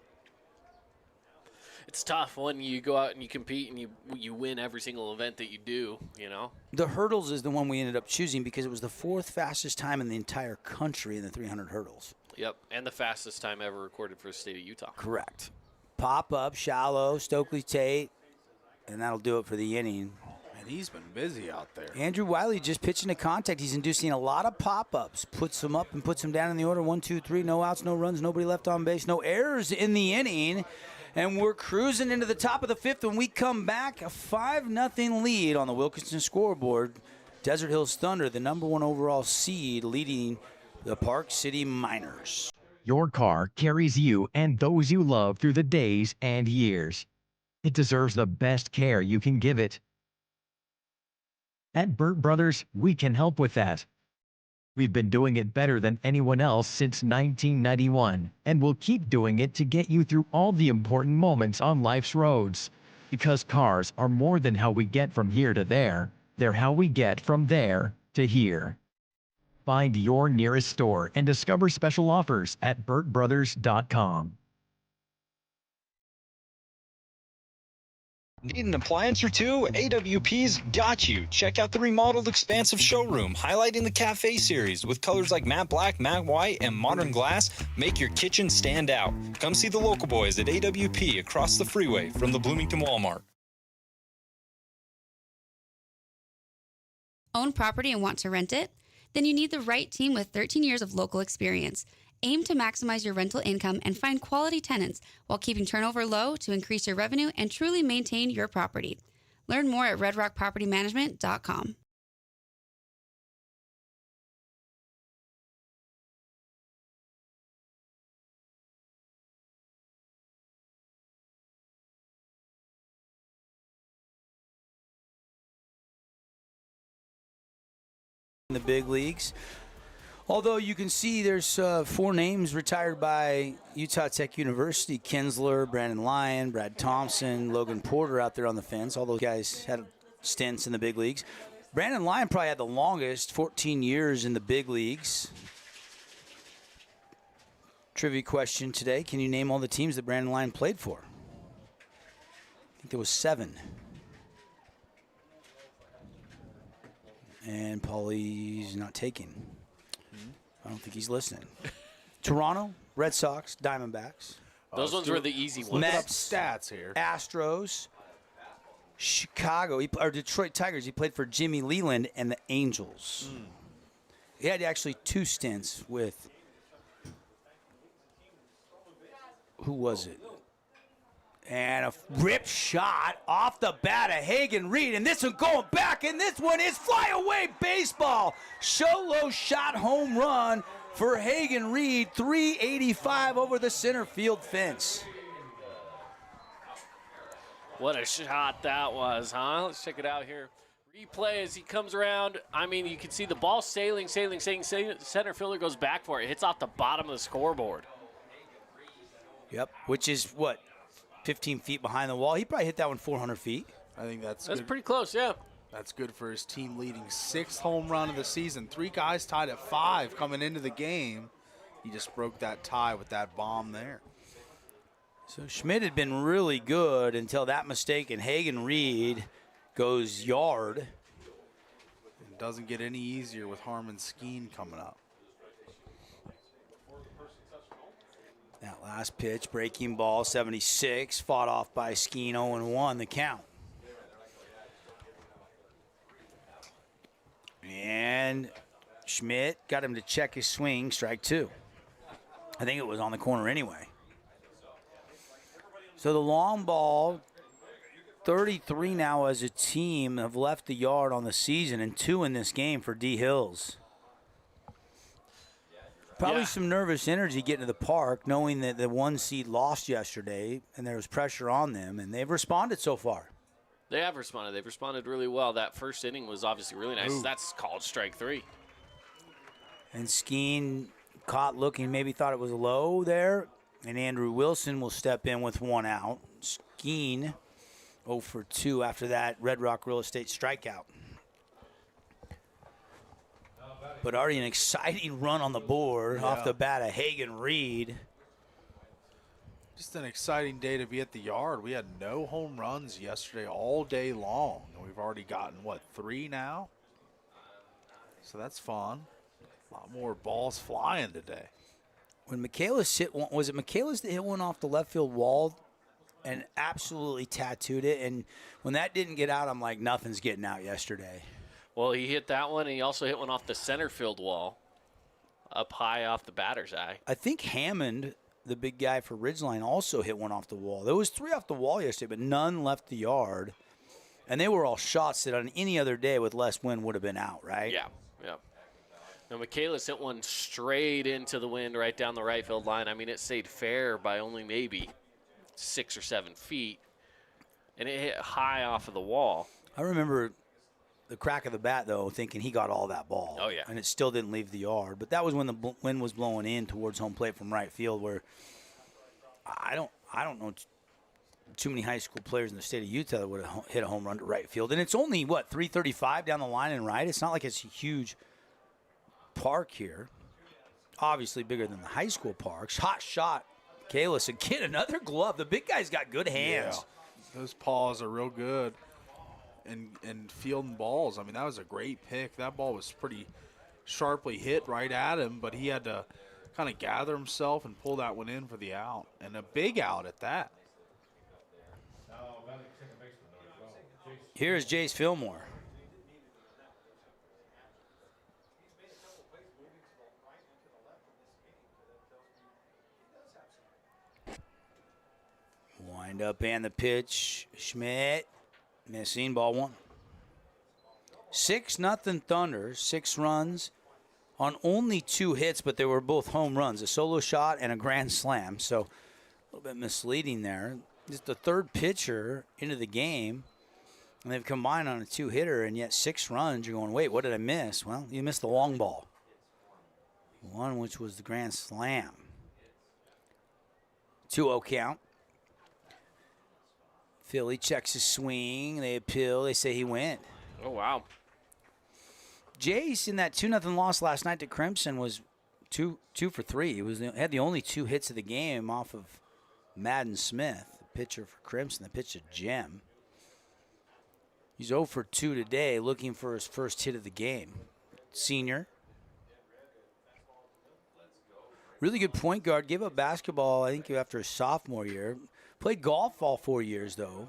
It's tough when you go out and you compete and you win every single event that you do, The hurdles is the one we ended up choosing because it was the 4th fastest time in the entire country in the 300 hurdles. Yep, and the fastest time ever recorded for the state of Utah. Correct. Pop-up, shallow, Stokely Tate, and that'll do it for the inning. And he's been busy out there. Andrew Wiley just pitching to contact. He's inducing a lot of pop-ups. Puts them up and puts them down in the order. 1, 2, 3, no outs, no runs, nobody left on base, no errors in the inning. And we're cruising into the top of the 5th when we come back. A 5-0 lead on the Wilkinson scoreboard. Desert Hills Thunder, the #1 overall seed, leading the Park City Miners. Your car carries you and those you love through the days and years. It deserves the best care you can give it. At Burt Brothers, we can help with that. We've been doing it better than anyone else since 1991, and we'll keep doing it to get you through all the important moments on life's roads. Because cars are more than how we get from here to there, they're how we get from there to here. Find your nearest store and discover special offers at burtbrothers.com. Need an appliance or two? AWP's got you. Check out the remodeled expansive showroom highlighting the Cafe series with colors like matte black, matte white, and modern glass. Make your kitchen stand out. Come see the local boys at AWP across the freeway from the Bloomington Walmart. Own property and want to rent it? Then you need the right team with 13 years of local experience. Aim to maximize your rental income and find quality tenants while keeping turnover low to increase your revenue and truly maintain your property. Learn more at redrockpropertymanagement.com. In the big leagues. Although you can see there's 4 names retired by Utah Tech University. Kinsler, Brandon Lyon, Brad Thompson, Logan Porter out there on the fence. All those guys had stints in the big leagues. Brandon Lyon probably had the longest, 14 years in the big leagues. Trivia question today. Can you name all the teams that Brandon Lyon played for? I think there was 7. And Paulie's not taking. I don't think he's listening. Toronto, Red Sox, Diamondbacks. Those ones were the easy ones. Mets, stats here. Astros, Chicago, or Detroit Tigers. He played for Jimmy Leland and the Angels. He had actually 2 stints with, who was it? And a rip shot off the bat of Hagen Reed. And this one going back, and this one is fly-away baseball. Solo shot home run for Hagen Reed, 385 over the center field fence. What a shot that was, huh? Let's check it out here. Replay as he comes around. I mean, you can see the ball sailing. Center fielder goes back for it. Hits off the bottom of the scoreboard. Yep, which is what? 15 feet behind the wall. He probably hit that one 400 feet. I think that's good. Pretty close, yeah. That's good for his team leading 6th home run of the season. 3 guys tied at 5 coming into the game. He just broke that tie with that bomb there. So Schmidt had been really good until that mistake, and Hagen Reed goes yard. It doesn't get any easier with Harmon Skeen coming up. That last pitch, breaking ball, 76, fought off by Skeen, 0-1, the count. And Schmidt got him to check his swing, strike 2. I think it was on the corner anyway. So the long ball, 33 now as a team have left the yard on the season, and 2 in this game for D Hills. Probably some nervous energy getting to the park, knowing that the 1 seed lost yesterday, and there was pressure on them, and they've responded so far. They have responded. They've responded really well. That first inning was obviously really nice. Ooh. That's called strike 3. And Skeen caught looking, maybe thought it was low there, and Andrew Wilson will step in with 1 out. Skeen 0 for 2 after that Red Rock Real Estate strikeout. But already an exciting run on the board off the bat of Hagen Reed. Just an exciting day to be at the yard. We had no home runs yesterday all day long. And we've already gotten, what, 3 now? So that's fun. A lot more balls flying today. When Michaelis hit one, was it Michaelis that hit one off the left field wall and absolutely tattooed it? And when that didn't get out, I'm like, nothing's getting out yesterday. Well, he hit that one, and he also hit one off the center field wall up high off the batter's eye. I think Hammond, the big guy for Ridgeline, also hit one off the wall. There was 3 off the wall yesterday, but none left the yard. And they were all shots that on any other day with less wind would have been out, right? Yeah. Now, Michaelis hit one straight into the wind right down the right field line. I mean, it stayed fair by only maybe 6 or 7 feet, and it hit high off of the wall. I remember the crack of the bat, though, thinking he got all that ball. Oh, yeah. And it still didn't leave the yard. But that was when the wind was blowing in towards home plate from right field, where I don't know too many high school players in the state of Utah that would have hit a home run to right field. And it's only, 335 down the line and right? It's not like it's a huge park here. Obviously bigger than the high school parks. Hot shot, Kalis. Again, another glove. The big guy's got good hands. Yeah. Those paws are real good. And fielding balls. I mean, that was a great pick. That ball was pretty sharply hit right at him, but he had to kind of gather himself and pull that one in for the out. And a big out at that. Here's Jace Fillmore. Wind up and the pitch. Schmidt missing, ball 1. 6-0 Thunder, 6 runs on only 2 hits, but they were both home runs, a solo shot and a grand slam. So a little bit misleading there. Just the third pitcher into the game, and they've combined on a 2-hitter, and yet 6 runs. You're going, wait, what did I miss? Well, you missed the long ball. One, which was the grand slam. 2-0 count. Philly checks his swing. They appeal. They say he went. Oh, wow. Jace, in that 2-0 loss last night to Crimson, was 2 for 3. He had the only 2 hits of the game off of Madden Smith, the pitcher for Crimson, the pitcher Jim. He's 0 for 2 today, looking for his first hit of the game. Senior. Really good point guard. Gave up basketball, I think, after his sophomore year. Played golf all 4 years, though.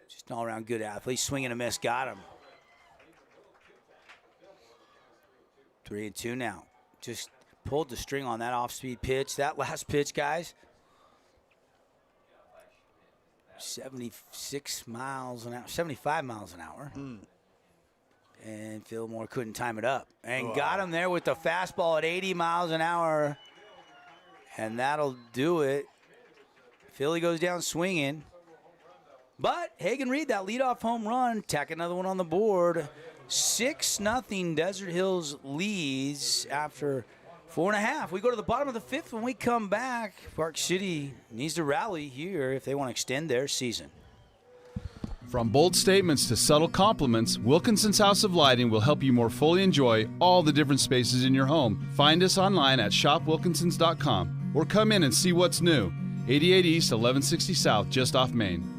Just an all-around good athlete. Swing and a miss. Got him. 3-2 now. Just pulled the string on that off-speed pitch. That last pitch, guys, 76 miles an hour, 75 miles an hour. And Fillmore couldn't time it up. And got him there with the fastball at 80 miles an hour. And that'll do it. Philly goes down swinging. But Hagen Reed, that leadoff home run, tack another one on the board. 6-0 Desert Hills leads after 4.5. We go to the bottom of the 5th when we come back. Park City needs to rally here if they want to extend their season. From bold statements to subtle compliments, Wilkinson's House of Lighting will help you more fully enjoy all the different spaces in your home. Find us online at shopwilkinsons.com or come in and see what's new. 88 East, 1160 South, just off Main.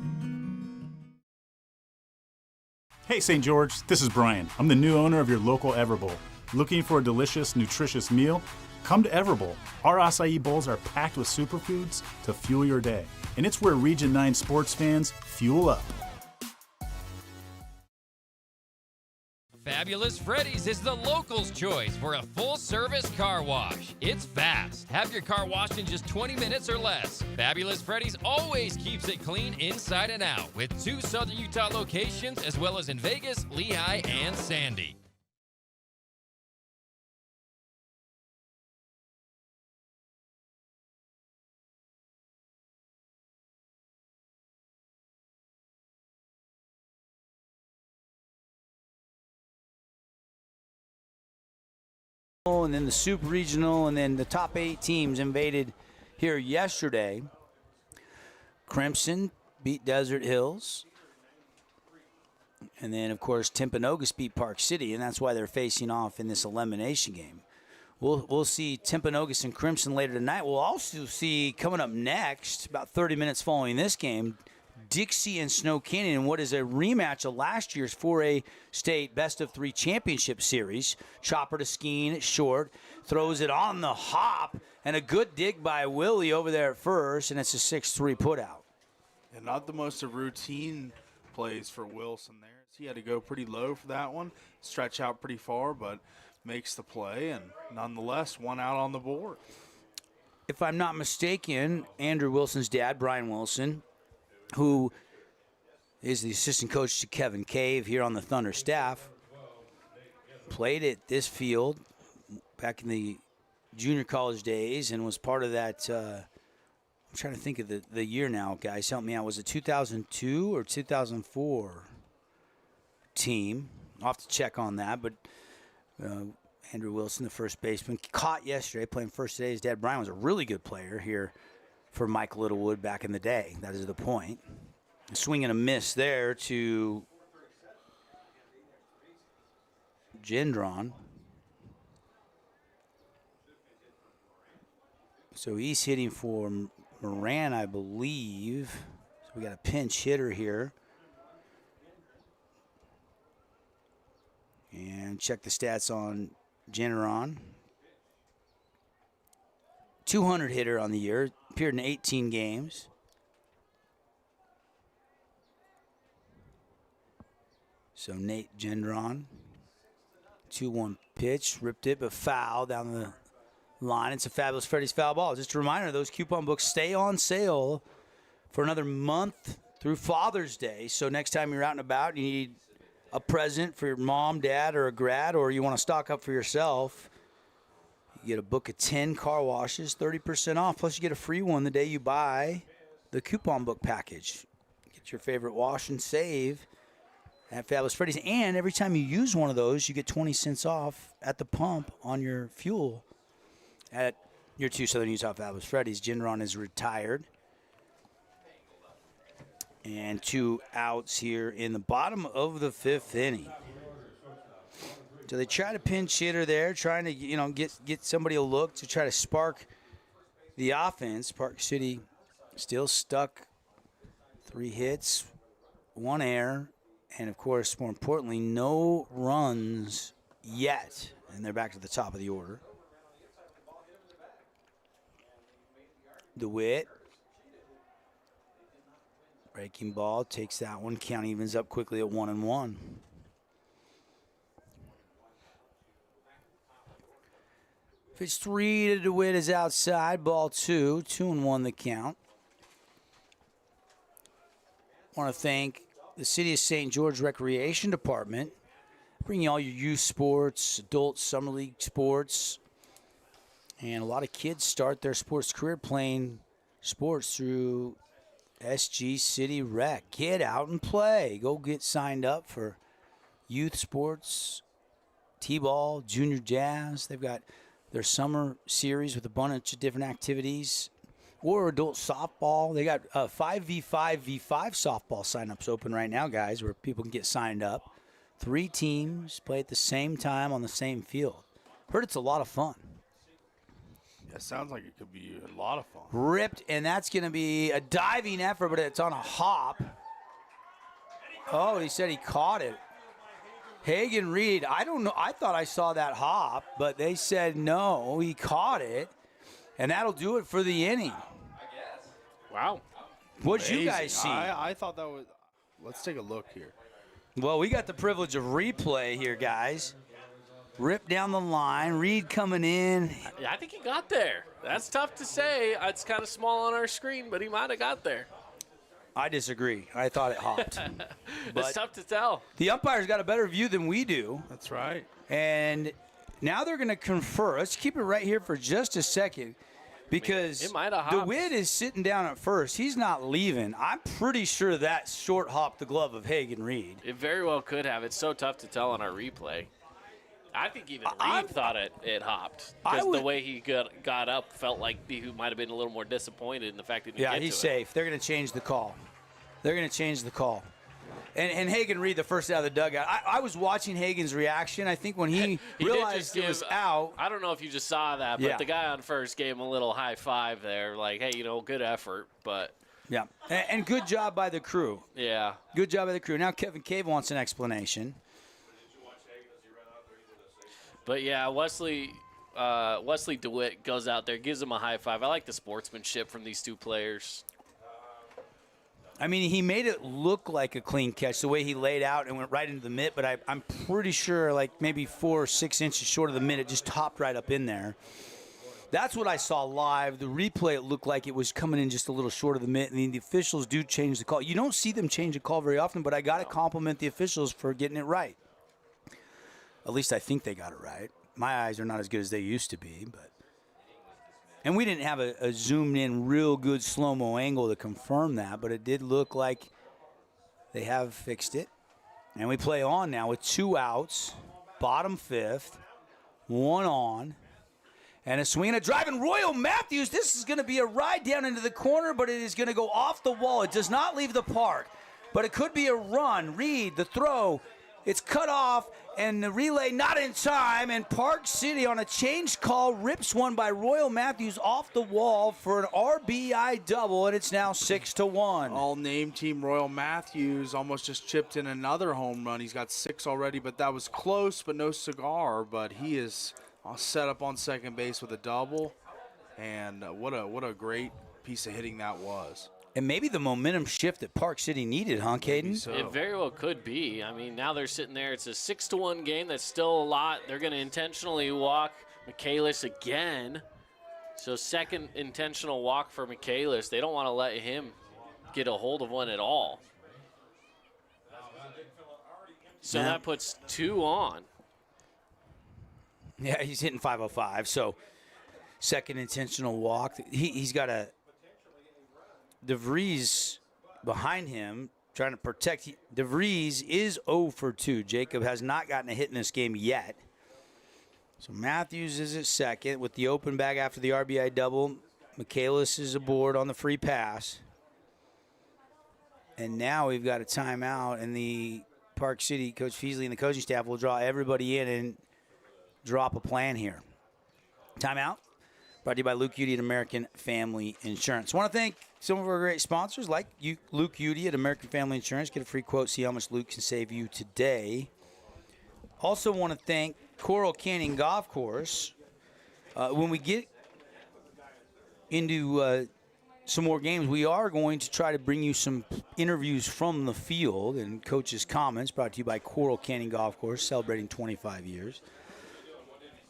Hey St. George, this is Brian. I'm the new owner of your local Everbowl. Looking for a delicious, nutritious meal? Come to Everbowl. Our acai bowls are packed with superfoods to fuel your day. And it's where Region 9 sports fans fuel up. Fabulous Freddy's is the locals' choice for a full-service car wash. It's fast. Have your car washed in just 20 minutes or less. Fabulous Freddy's always keeps it clean inside and out with 2 Southern Utah locations as well as in Vegas, Lehigh, and Sandy. And then the Super Regional, and then the top 8 teams invaded here yesterday. Crimson beat Desert Hills. And then, of course, Timpanogos beat Park City, and that's why they're facing off in this elimination game. We'll see Timpanogos and Crimson later tonight. We'll also see, coming up next, about 30 minutes following this game, Dixie and Snow Canyon in what is a rematch of last year's 4A State Best-of-3 Championship Series. Chopper to Skeen, short, throws it on the hop, and a good dig by Willie over there at first, and it's a 6-3 putout. And not the most of routine plays for Wilson there. He had to go pretty low for that one, stretch out pretty far, but makes the play, and nonetheless, one out on the board. If I'm not mistaken, Andrew Wilson's dad, Brian Wilson, who is the assistant coach to Kevin Cave here on the Thunder staff, played at this field back in the junior college days and was part of that, I'm trying to think of the year now, guys. Help me out. Was it 2002 or 2004 team? I'll have to check on that, but Andrew Wilson, the first baseman, caught yesterday playing first today. His dad, Brian, was a really good player here for Mike Littlewood back in the day. That is the point. A swing and a miss there to Gendron. So he's hitting for Moran, I believe. So we got a pinch hitter here. And check the stats on Gendron. 200 hitter on the year. Appeared in 18 games. So Nate Gendron. 2-1 pitch. Ripped it, but foul down the line. It's a Fabulous Freddy's foul ball. Just a reminder, those coupon books stay on sale for another month through Father's Day. So next time you're out and about, you need a present for your mom, dad, or a grad, or you want to stock up for yourself, you get a book of 10 car washes, 30% off, plus you get a free one the day you buy the coupon book package. Get your favorite wash and save at Fabulous Freddy's. And every time you use one of those, you get 20 cents off at the pump on your fuel at your 2 Southern Utah Fabulous Freddy's. Gendron is retired. And 2 outs here in the bottom of the 5th inning. So they try to pinch hitter there, trying to get somebody a look to try to spark the offense. Park City still stuck. 3 hits, 1 error, and of course, more importantly, no runs yet. And they're back to the top of the order. DeWitt. Breaking ball, takes that one. Count evens up quickly at 1-1. Pitch 3 to DeWitt is outside. Ball 2. 2-1 the count. Want to thank the City of St. George Recreation Department, bringing all your youth sports, adult summer league sports, and a lot of kids start their sports career playing sports through SG City Rec. Get out and play. Go get signed up for youth sports, T-ball, junior jazz. They've got their summer series with a bunch of different activities. Or adult softball. They got 5v5v5 softball signups open right now, guys, where people can get signed up. 3 teams play at the same time on the same field. Heard it's a lot of fun. Yeah, sounds like it could be a lot of fun. Ripped, and that's going to be a diving effort, but it's on a hop. Oh, he said he caught it. Hagen Reed, I don't know. I thought I saw that hop, but they said no, he caught it, and that'll do it for the inning. Wow. What'd you guys see? I thought that was. Let's take a look here. Well, we got the privilege of replay here, guys. Rip down the line. Reed coming in. Yeah, I think he got there. That's tough to say. It's kind of small on our screen, but he might have got there. I disagree. I thought it hopped. It's tough to tell. The umpire's got a better view than we do. That's right. And now they're going to confer. Let's keep it right here for just a second, because it might have hopped. DeWitt is sitting down at first. He's not leaving. I'm pretty sure that short hopped the glove of Hagen Reed. It very well could have. It's so tough to tell on our replay. I think even Reed thought it hopped, because the way he got up felt like he might have been a little more disappointed in the fact that he didn't get to it. Yeah, he's safe. They're going to change the call. They're going to change the call. And Hagen Reed, the first out of the dugout. I was watching Hagen's reaction. I think when he realized it was out. I don't know if you just saw that, but Yeah. the guy on first gave him a little high five there. Like, hey, good effort. But Yeah. And good job by the crew. yeah. Good job by the crew. Now Kevin Cave wants an explanation. But yeah, Wesley DeWitt goes out there, gives him a high five. I like the sportsmanship from these two players. I mean, he made it look like a clean catch the way he laid out and went right into the mitt, but I'm pretty sure like maybe 4 or 6 inches short of the mitt, it just topped right up in there. That's what I saw live. The replay, it looked like it was coming in just a little short of the mitt, and the officials do change the call. You don't see them change the call very often, but I got to compliment the officials for getting it right. At least I think they got it right. My eyes are not as good as they used to be, but. And we didn't have a zoomed-in, real good slow-mo angle to confirm that, but it did look like they have fixed it. And we play on now with 2 outs, bottom 5th, 1 on, and a swing and a drive. And Royal Matthews, this is going to be a ride down into the corner, but it is going to go off the wall. It does not leave the park, but it could be a run. Reed, the throw, it's cut off, and the relay not in time, and Park City on a change call rips one by Royal Matthews off the wall for an RBI double, and it's now 6-1. All name team Royal Matthews almost just chipped in another home run. He's got 6 already, but that was close, but no cigar. But he is set up on second base with a double, and what a great piece of hitting that was. And maybe the momentum shift that Park City needed, huh, Caden? So. It very well could be. I mean, now they're sitting there. It's a 6-1 game. That's still a lot. They're going to intentionally walk Michaelis again. So second intentional walk for Michaelis. They don't want to let him get a hold of one at all. So that puts 2 on. Yeah, he's hitting .505. So second intentional walk. He's got a DeVries behind him trying to protect. DeVries is 0 for 2. Jacob has not gotten a hit in this game yet. So Matthews is at second with the open bag after the RBI double. Michaelis is aboard on the free pass. And now we've got a timeout, and the Park City, Coach Feasley and the coaching staff will draw everybody in and drop a plan here. Timeout. Brought to you by Luke Udy at American Family Insurance. I want to thank some of our great sponsors like Luke Udy at American Family Insurance. Get a free quote, see how much Luke can save you today. Also want to thank Coral Canyon Golf Course. When we get into some more games, we are going to try to bring you some interviews from the field and coaches' comments, brought to you by Coral Canyon Golf Course, celebrating 25 years.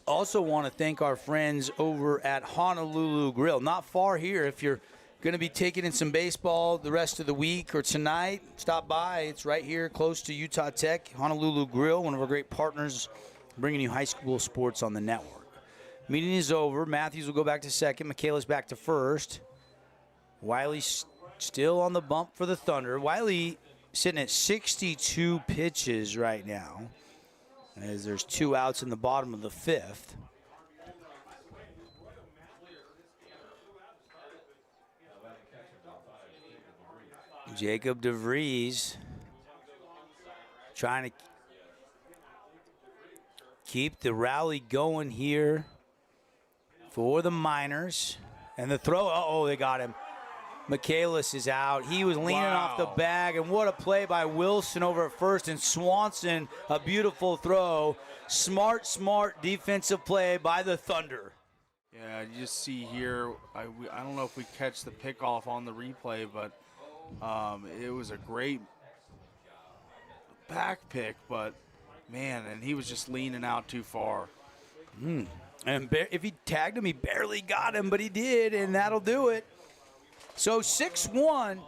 Also want to thank our friends over at Honolulu Grill. Not far here. If you're going to be taking in some baseball the rest of the week or tonight, stop by. It's right here close to Utah Tech. Honolulu Grill, one of our great partners, bringing you high school sports on the network. Meeting is over. Matthews will go back to second. Michaelis back to first. Wiley still on the bump for the Thunder. Wiley sitting at 62 pitches right now, as there's 2 outs in the bottom of the 5th. Jacob DeVries trying to keep the rally going here for the Miners. And the throw, uh-oh, they got him. Michaelis is out. He was leaning off the bag, and what a play by Wilson over at first, and Swanson, a beautiful throw. Smart defensive play by the Thunder. Yeah, you just see here, I don't know if we catch the pickoff on the replay, but it was a great back pick, but man, and he was just leaning out too far. And if he tagged him, he barely got him, but he did, and that'll do it. So 6-1,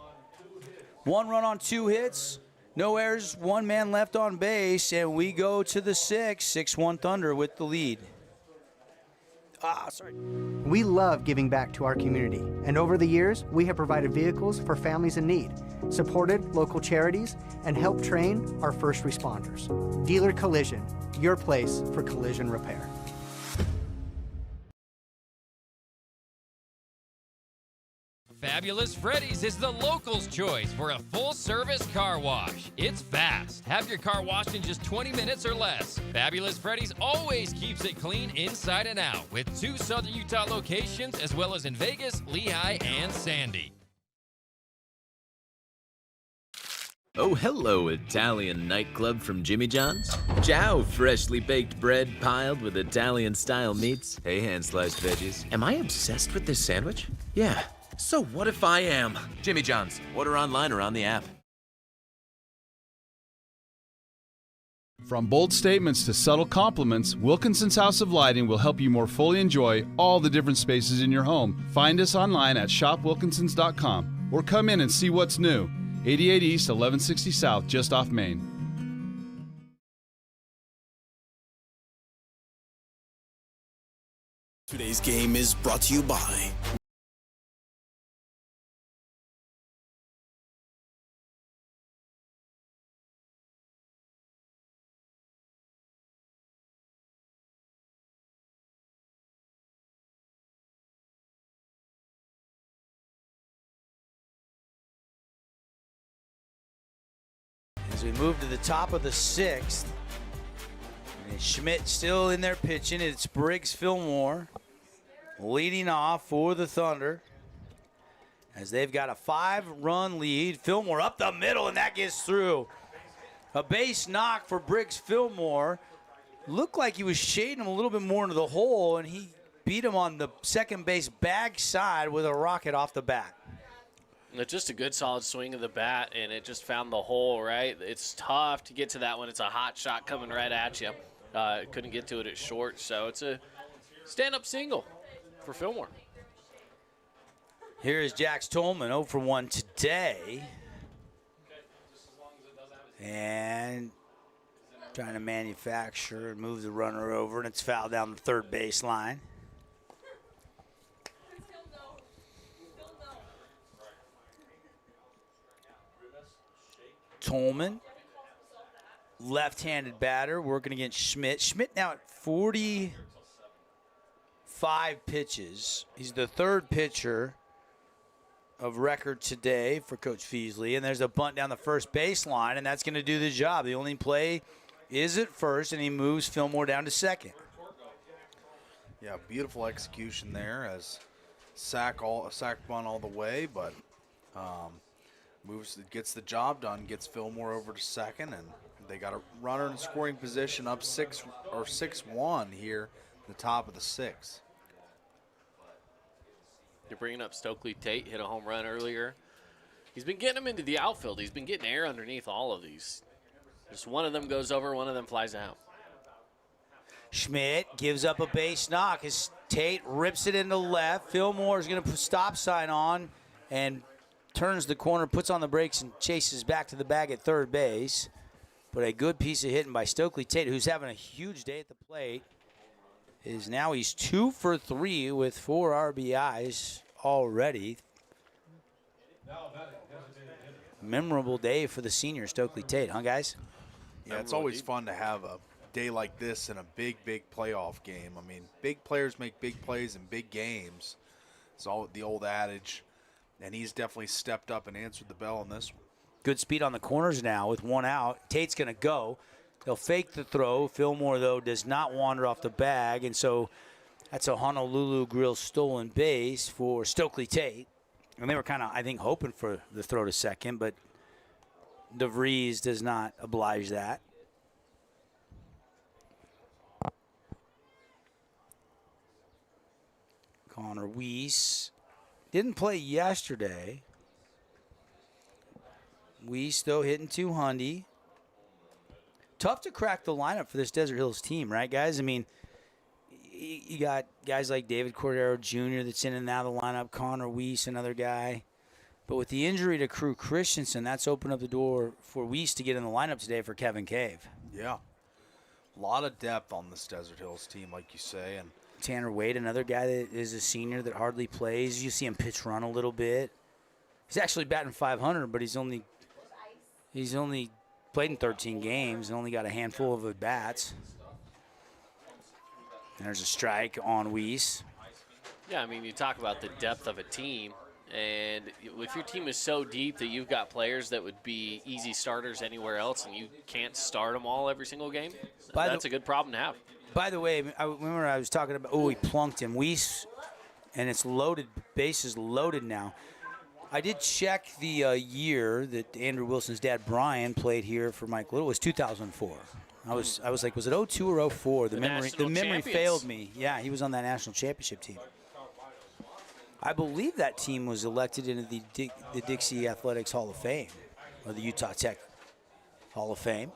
1 run on 2 hits, no errors, 1 man left on base, and we go to the 6-1 Thunder with the lead. We love giving back to our community, and over the years, we have provided vehicles for families in need, supported local charities, and helped train our first responders. Dealer Collision, your place for collision repair. Fabulous Freddy's is the locals' choice for a full-service car wash. It's fast. Have your car washed in just 20 minutes or less. Fabulous Freddy's always keeps it clean inside and out with 2 Southern Utah locations as well as in Vegas, Lehigh, and Sandy. Oh, hello, Italian nightclub from Jimmy John's. Ciao, freshly baked bread piled with Italian-style meats. Hey, hand-sliced veggies. Am I obsessed with this sandwich? Yeah. So what if I am? Jimmy John's. Order online or on the app. From bold statements to subtle compliments, Wilkinson's House of Lighting will help you more fully enjoy all the different spaces in your home. Find us online at shopwilkinsons.com or come in and see what's new. 88 East, 1160 South, just off Main. Today's game is brought to you by As we move to the top of the 6th, and Schmidt still in there pitching. It's Briggs Fillmore leading off for the Thunder as they've got a 5-run lead. Fillmore up the middle, and that gets through. A base knock for Briggs Fillmore. Looked like he was shading him a little bit more into the hole, and he beat him on the second base bag side with a rocket off the bat. Just a good solid swing of the bat, and it just found the hole, right? It's tough to get to that when it's a hot shot coming right at you. Couldn't get to it at short, so it's a stand-up single for Fillmore. Here is Jax Tolman, 0 for 1 today. And trying to manufacture and move the runner over, and it's fouled down the third baseline. Tolman, left-handed batter, working against Schmidt. Schmidt now at 45 pitches. He's the third pitcher of record today for Coach Feasley. And there's a bunt down the first baseline, and that's going to do the job. The only play is at first, and he moves Fillmore down to second. Yeah, beautiful execution there as sack bunt all the way, but gets the job done, gets Fillmore over to second, and they got a runner in scoring position up 6-1 here at the top of the 6th. You're bringing up Stokely Tate, hit a home run earlier. He's been getting them into the outfield. He's been getting air underneath all of these. Just one of them goes over, one of them flies out. Schmidt gives up a base knock as Tate rips it into left. Fillmore is going to put stop sign on and turns the corner, puts on the brakes, and chases back to the bag at third base. But a good piece of hitting by Stokely Tate, who's having a huge day at the plate. He's 2 for 3 with 4 RBIs already. Memorable day for the senior Stokely Tate, huh, guys? Yeah, it's always fun to have a day like this in a big playoff game. I mean, big players make big plays in big games. It's all the old adage. And he's definitely stepped up and answered the bell in this one. Good speed on the corners now with 1 out. Tate's going to go. They'll fake the throw. Fillmore, though, does not wander off the bag. And so that's a Honolulu Grill stolen base for Stokely Tate. And they were kind of, I think, hoping for the throw to second, but DeVries does not oblige that. Connor Weiss didn't play yesterday. Weiss, though, hitting 200. Tough to crack the lineup for this Desert Hills team, right, guys? I mean, you got guys like David Cordero Jr. that's in and out of the lineup, Connor Weiss, another guy. But with the injury to Crew Christensen, that's opened up the door for Weiss to get in the lineup today for Kevin Cave. Yeah. A lot of depth on this Desert Hills team, like you say. And Tanner Wade, another guy that is a senior that hardly plays. You see him pitch run a little bit. He's actually batting .500, but he's only played in 13 games and only got a handful of at-bats. There's a strike on Weiss. Yeah, I mean, you talk about the depth of a team, And if your team is so deep that you've got players that would be easy starters anywhere else and you can't start them all every single game, that's a good problem to have. By the way, I remember I was talking about, he plunked him. And it's loaded, bases loaded now. I did check the year that Andrew Wilson's dad, Brian, played here for Mike Little. It was 2004. I was like, was it 02 or 04? The memory failed me. Yeah, he was on that national championship team. I believe that team was elected into the Dixie Athletics Hall of Fame, or the Utah Tech Hall of Fame.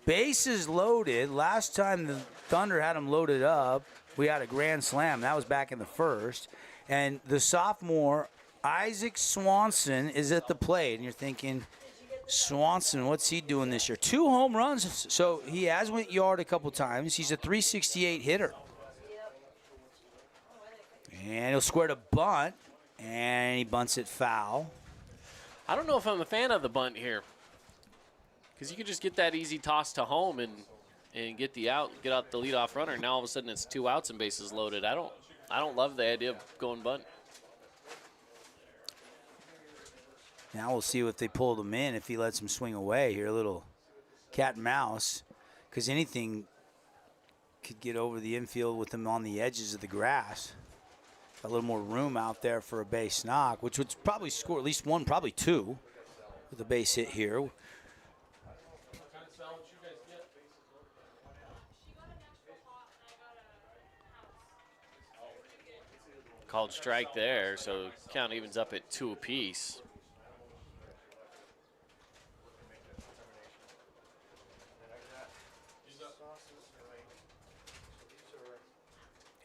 Bases loaded. Last time the Thunder had them loaded up, we had a grand slam. That was back in the first. And the sophomore, Isaac Swanson, is at the plate. And you're thinking, Swanson, what's he doing this year? 2 home runs. So he has went yard a couple times. He's a .368 hitter. And he'll square to bunt. And he bunts it foul. I don't know if I'm a fan of the bunt here. Because you could just get that easy toss to home and get out the leadoff runner. Now all of a sudden it's 2 outs and bases loaded. I don't love the idea of going bunt. Now we'll see if they pull them in, if he lets him swing away here, a little cat and mouse, because anything could get over the infield with them on the edges of the grass. A little more room out there for a base knock, which would probably score at least 1, probably 2 with a base hit here. Called strike there, so count evens up at 2 apiece.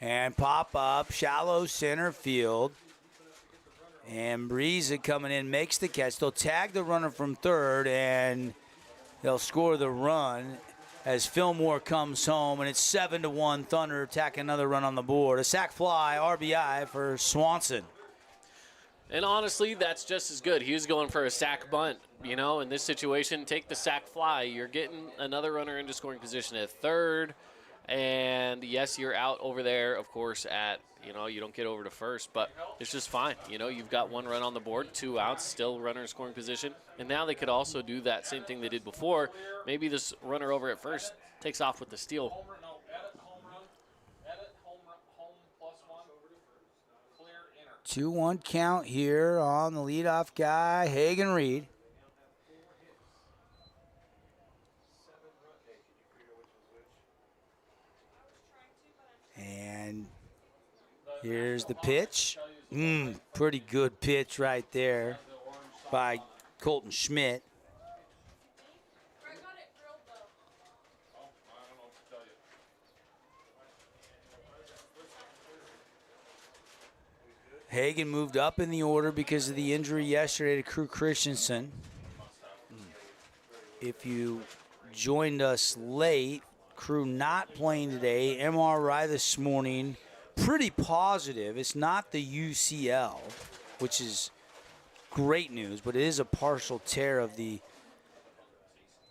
And pop up, shallow center field. And Breeza coming in, makes the catch. They'll tag the runner from third, and they'll score the run as Fillmore comes home, and it's 7-1. Thunder tack another run on the board. A sac fly, RBI for Swanson. And honestly, that's just as good. He was going for a sac bunt. You know, in this situation, take the sac fly. You're getting another runner into scoring position at third. And, yes, you're out over there, of course, you don't get over to first, but it's just fine. You know, you've got 1 run on the board, 2 outs, still runner in scoring position. And now they could also do that same thing they did before. Maybe this runner over at first takes off with the steal. Two 2-1 count here on the leadoff guy, Hagen Reed. And here's the pitch. Pretty good pitch right there by Colton Schmidt. Hagen moved up in the order because of the injury yesterday to Crew Christensen. If you joined us late, Crew not playing today. MRI this morning, pretty positive. It's not the UCL, which is great news, but it is a partial tear of the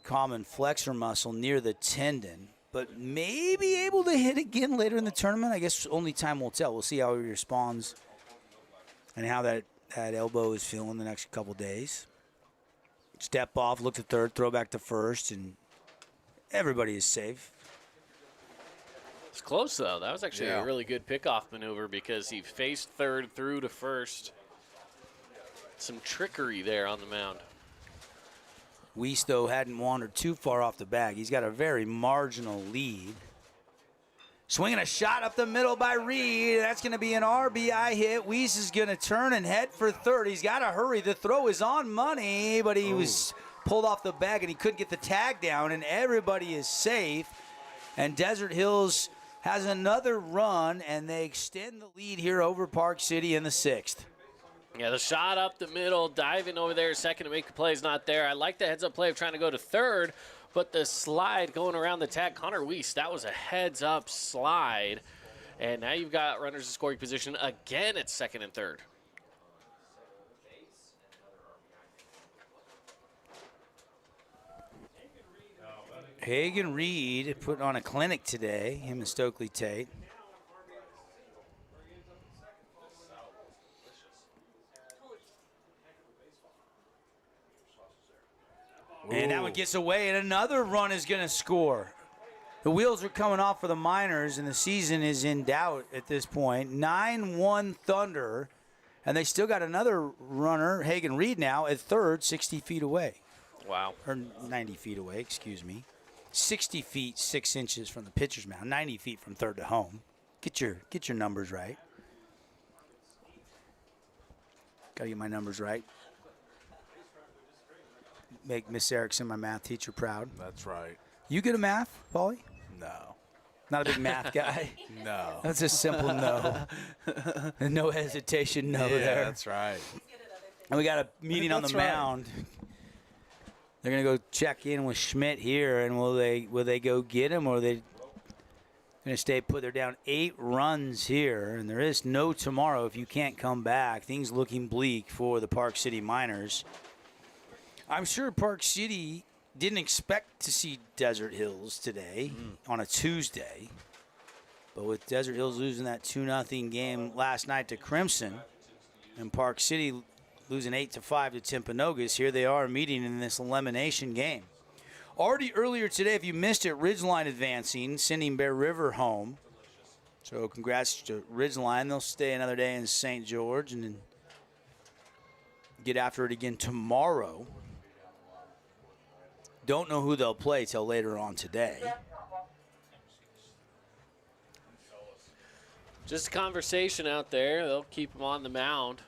common flexor muscle near the tendon. But may be able to hit again later in the tournament. I guess only time will tell. We'll see how he responds and how that elbow is feeling the next couple days. Step off, look to third, throw back to first, and everybody is safe. It's close, though. That was actually a really good pickoff maneuver because he faced third through to first. Some trickery there on the mound. Weiss, though, hadn't wandered too far off the bag. He's got a very marginal lead. Swinging a shot up the middle by Reed. That's going to be an RBI hit. Weiss is going to turn and head for third. He's got to hurry. The throw is on money, but he was pulled off the bag and he couldn't get the tag down, and everybody is safe. And Desert Hills has another run, and they extend the lead here over Park City in the 6th. Yeah, the shot up the middle, diving over there, second to make the play is not there. I like the heads-up play of trying to go to third, but the slide going around the tag, Connor Weiss, that was a heads-up slide. And now you've got runners in scoring position again at second and third. Hagen Reed put on a clinic today, him and Stokely Tate. And that one gets away, and another run is going to score. The wheels are coming off for the Miners, and the season is in doubt at this point. 9-1 Thunder, and they still got another runner, Hagen Reed, now at third, 60 feet away. Wow. Or 90 feet away, excuse me. 60 feet, 6 inches from the pitcher's mound, 90 feet from third to home. Get your numbers right. Got to get my numbers right. Make Miss Erickson, my math teacher, proud. That's right. You good at math, Paulie? No. Not a big math guy? No. That's a simple no. No hesitation, no there. That's right. And we got a meeting on the That's right. mound. They're going to go check in with Schmidt here, and will they go get him, or are they going to stay put? They're down 8 runs here, and there is no tomorrow if you can't come back. Things looking bleak for the Park City Miners. I'm sure Park City didn't expect to see Desert Hills today on a Tuesday. But with Desert Hills losing that 2-0 game last night to Crimson, and Park City losing 8-5 to Timpanogos, here they are meeting in this elimination game. Already earlier today, if you missed it, Ridgeline advancing, sending Bear River home. So congrats to Ridgeline. They'll stay another day in St. George and then get after it again tomorrow. Don't know who they'll play till later on today. Just a conversation out there. They'll keep him on the mound.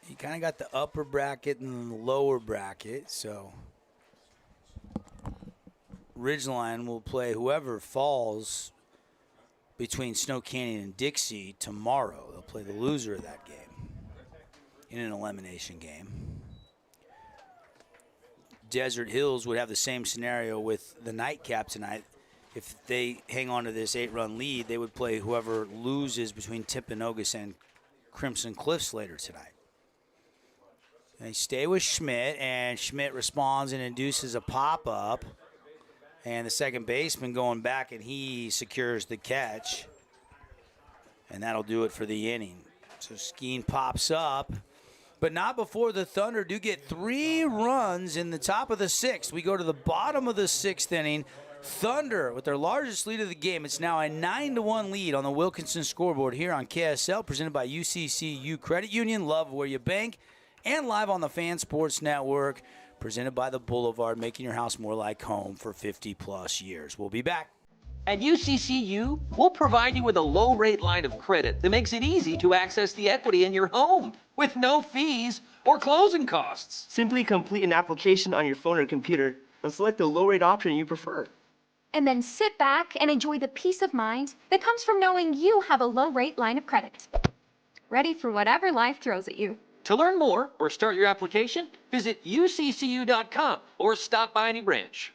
You kind of got the upper bracket and the lower bracket, so Ridgeline will play whoever falls between Snow Canyon and Dixie tomorrow. They'll play the loser of that game in an elimination game. Desert Hills would have the same scenario with the nightcap tonight. If they hang on to this 8-run lead, they would play whoever loses between Timpanogos and Crimson Cliffs later tonight. They stay with Schmidt, and Schmidt responds and induces a pop-up. And the second baseman going back, and he secures the catch. And that'll do it for the inning. So Skeen pops up, but not before the Thunder do get 3 runs in the top of the 6th. We go to the bottom of the 6th inning. Thunder with their largest lead of the game. It's now a 9-1 lead on the Wilkinson scoreboard here on KSL, presented by UCCU Credit Union. Love where you bank. And live on the Fan Sports Network, presented by the Boulevard, making your house more like home for 50-plus years. We'll be back. At UCCU, we'll provide you with a low-rate line of credit that makes it easy to access the equity in your home with no fees or closing costs. Simply complete an application on your phone or computer and select the low-rate option you prefer. And then sit back and enjoy the peace of mind that comes from knowing you have a low-rate line of credit. Ready for whatever life throws at you. To learn more or start your application, visit uccu.com or stop by any branch.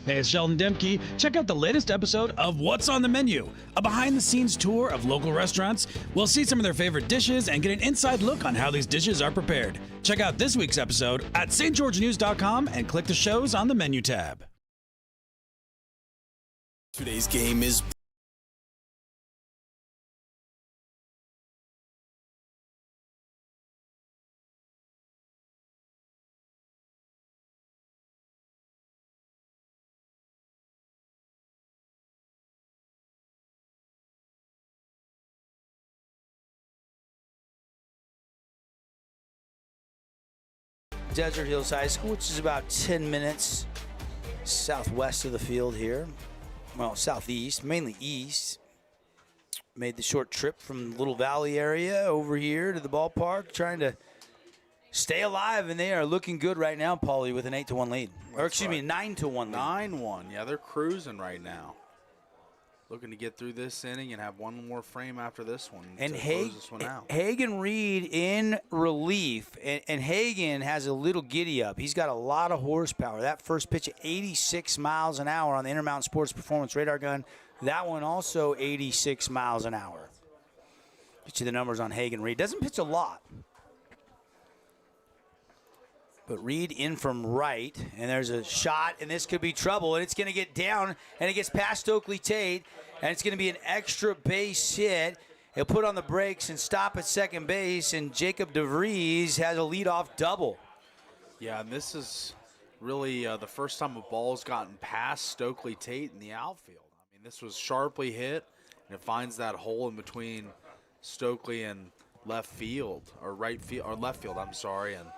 Hey, it's Sheldon Demke. Check out the latest episode of What's on the Menu, a behind-the-scenes tour of local restaurants. We'll see some of their favorite dishes and get an inside look on how these dishes are prepared. Check out this week's episode at stgeorgenews.com and click the shows on the menu tab. Today's game is Desert Hills High School, which is about 10 minutes southwest of the field here. Well, southeast, mainly east. Made the short trip from the Little Valley area over here to the ballpark, trying to stay alive, and they are looking good right now, Paulie, with an 8-1 lead. Or excuse me, 9-1 lead. 9-1. Yeah, they're cruising right now. Looking to get through this inning and have one more frame after this one and to close this one out. Hagen Reed in relief, and Hagen has a little giddy up. He's got a lot of horsepower. That first pitch at 86 miles an hour on the Intermountain Sports Performance Radar Gun. That one also 86 miles an hour. Get you the numbers on Hagen Reed. Doesn't pitch a lot. But Reed in from right, and there's a shot, and this could be trouble, and it's going to get down, and it gets past Oakley Tate, And it's going to be an extra base hit. He'll put on the brakes and stop at second base, and Jacob DeVries has a leadoff double. Yeah, and this is really the first time a ball's gotten past Stokely Tate in the outfield. I mean, this was sharply hit, and it finds that hole in between Stokely and left field, or left field, I'm sorry, and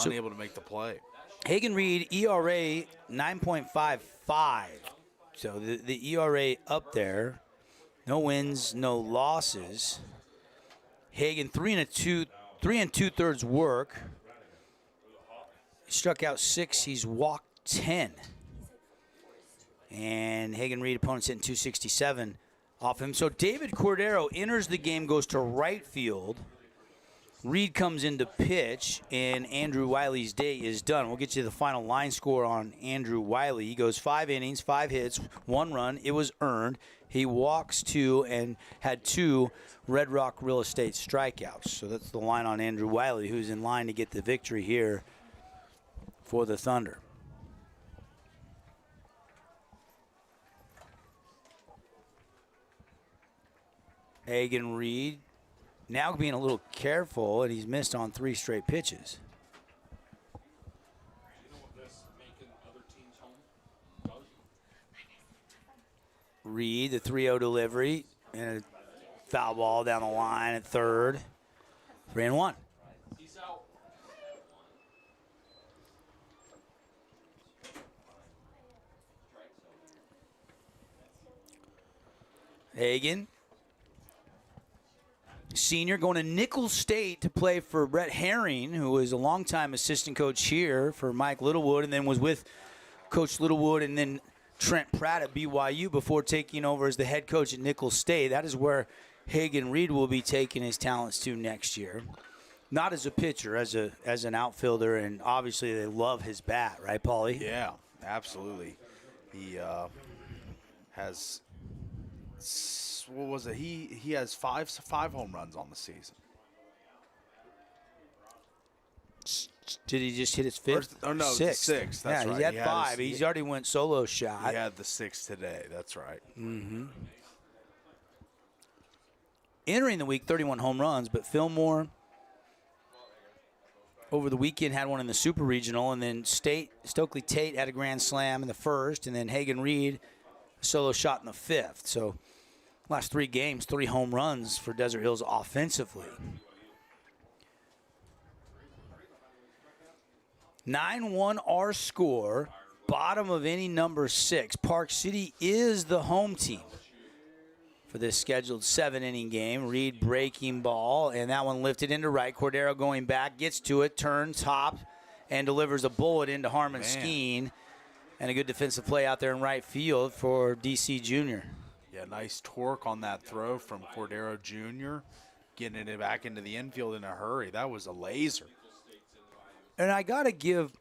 unable to make the play. Hagen Reed, ERA 9.55. So the ERA up there. No wins, no losses. Hagen 3 2/3 work. He struck out 6. He's walked 10. And Hagen Reed, opponent's hitting 267 off him. So David Cordero enters the game, goes to right field. Reed comes in to pitch, and Andrew Wiley's day is done. We'll get you the final line score on Andrew Wiley. He goes 5 innings, 5 hits, 1 run. It was earned. He walks 2 and had 2 Red Rock Real Estate strikeouts. So that's the line on Andrew Wiley, who's in line to get the victory here for the Thunder. Hagen Reed now being a little careful, and he's missed on 3 straight pitches. Reed, the 3-0 delivery, and a foul ball down the line at third. 3-1. Hagen, senior, going to Nicholls State to play for Brett Herring, who was a longtime assistant coach here for Mike Littlewood, and then was with Coach Littlewood and then Trent Pratt at BYU before taking over as the head coach at Nicholls State. That is where Hagen Reed will be taking his talents to next year. Not as a pitcher, as an outfielder, and obviously they love his bat, right, Paulie? Yeah, absolutely. He has, what was it? He has five home runs on the season. Did he just hit his 5th? Oh, no, 6th. 6th. That's right. He had 5. He's already went solo shot. He had the 6th today. That's right. Mm-hmm. Entering the week, 31 home runs, but Fillmore over the weekend had one in the Super Regional, and then Stokely Tate had a grand slam in the 1st, and then Hagen Reed a solo shot in the 5th. So last 3 games, 3 home runs for Desert Hills offensively. 9-1 our score, bottom of any number 6. Park City is the home team for this scheduled 7-inning game. Reed breaking ball, and that one lifted into right. Cordero going back, gets to it, turns, hops, and delivers a bullet into Harmon Skeen. And a good defensive play out there in right field for DC Jr. Yeah, nice torque on that throw from Cordero Jr., getting it back into the infield in a hurry. That was a laser. And I got to give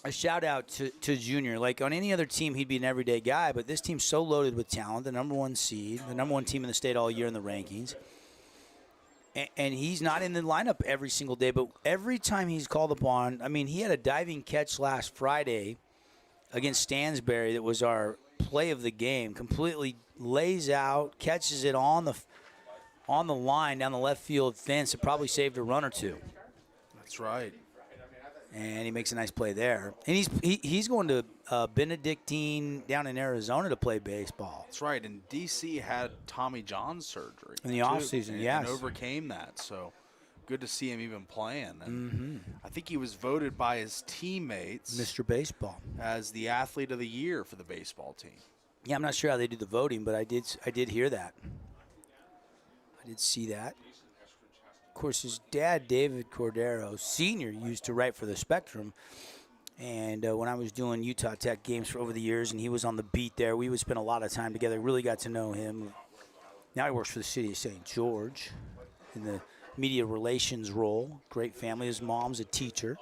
a shout-out to Junior. Like, on any other team, he'd be an everyday guy, but this team's so loaded with talent, the number 1 seed, the number 1 team in the state all year in the rankings. And he's not in the lineup every single day, but every time he's called upon, I mean, he had a diving catch last Friday against Stansbury that was our play of the game. Completely lays out, catches it on the line down the left field fence. It probably saved a run or 2. That's right. And he makes a nice play there. And he's going to Benedictine down in Arizona to play baseball. That's right. And DC had Tommy John surgery in the offseason, yes. And overcame that. So good to see him even playing. And I think he was voted by his teammates, Mr. Baseball, as the athlete of the year for the baseball team. Yeah, I'm not sure how they do the voting, but I did hear that. I did see that. Of course, his dad, David Cordero Sr., used to write for the Spectrum. And when I was doing Utah Tech games for over the years, and he was on the beat there, we would spend a lot of time together. Really got to know him. Now he works for the city of St. George in the media relations role. Great family. His mom's a teacher.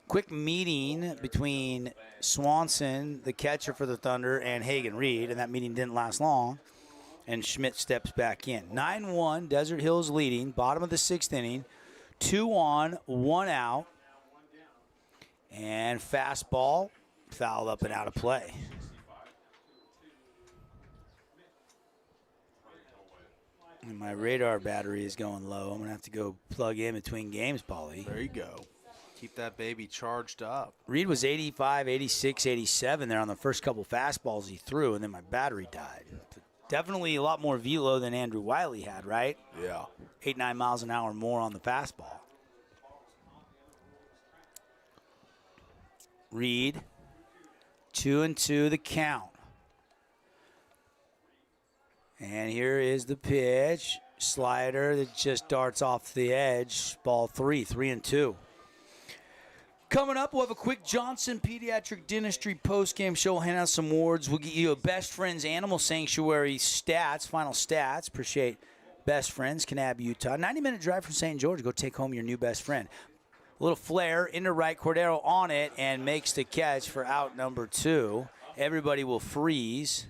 Quick meeting between Swanson, the catcher for the Thunder, and Hagen Reed, and that meeting didn't last long. And Schmidt steps back in. 9-1, Desert Hills leading, bottom of the 6th inning. 2 on, 1 out. And fastball fouled up and out of play. And my radar battery is going low. I'm going to have to go plug in between games, Paulie. There you go. Keep that baby charged up. Reed was 85, 86, 87 there on the first couple fastballs he threw, and then my battery died. Definitely a lot more velo than Andrew Wiley had, right? Yeah. 8-9 miles an hour more on the fastball. Reed, 2-2 the count. And here is the pitch. Slider that just darts off the edge. Ball 3-2. Coming up, we'll have a quick Johnson Pediatric Dentistry post-game show. We'll hand out some awards. We'll get you a Best Friends Animal Sanctuary stats, final stats. Appreciate Best Friends, Kanab, Utah. 90-minute drive from St. George. Go take home your new best friend. A little flare into right. Cordero on it and makes the catch for out number 2. Everybody will freeze.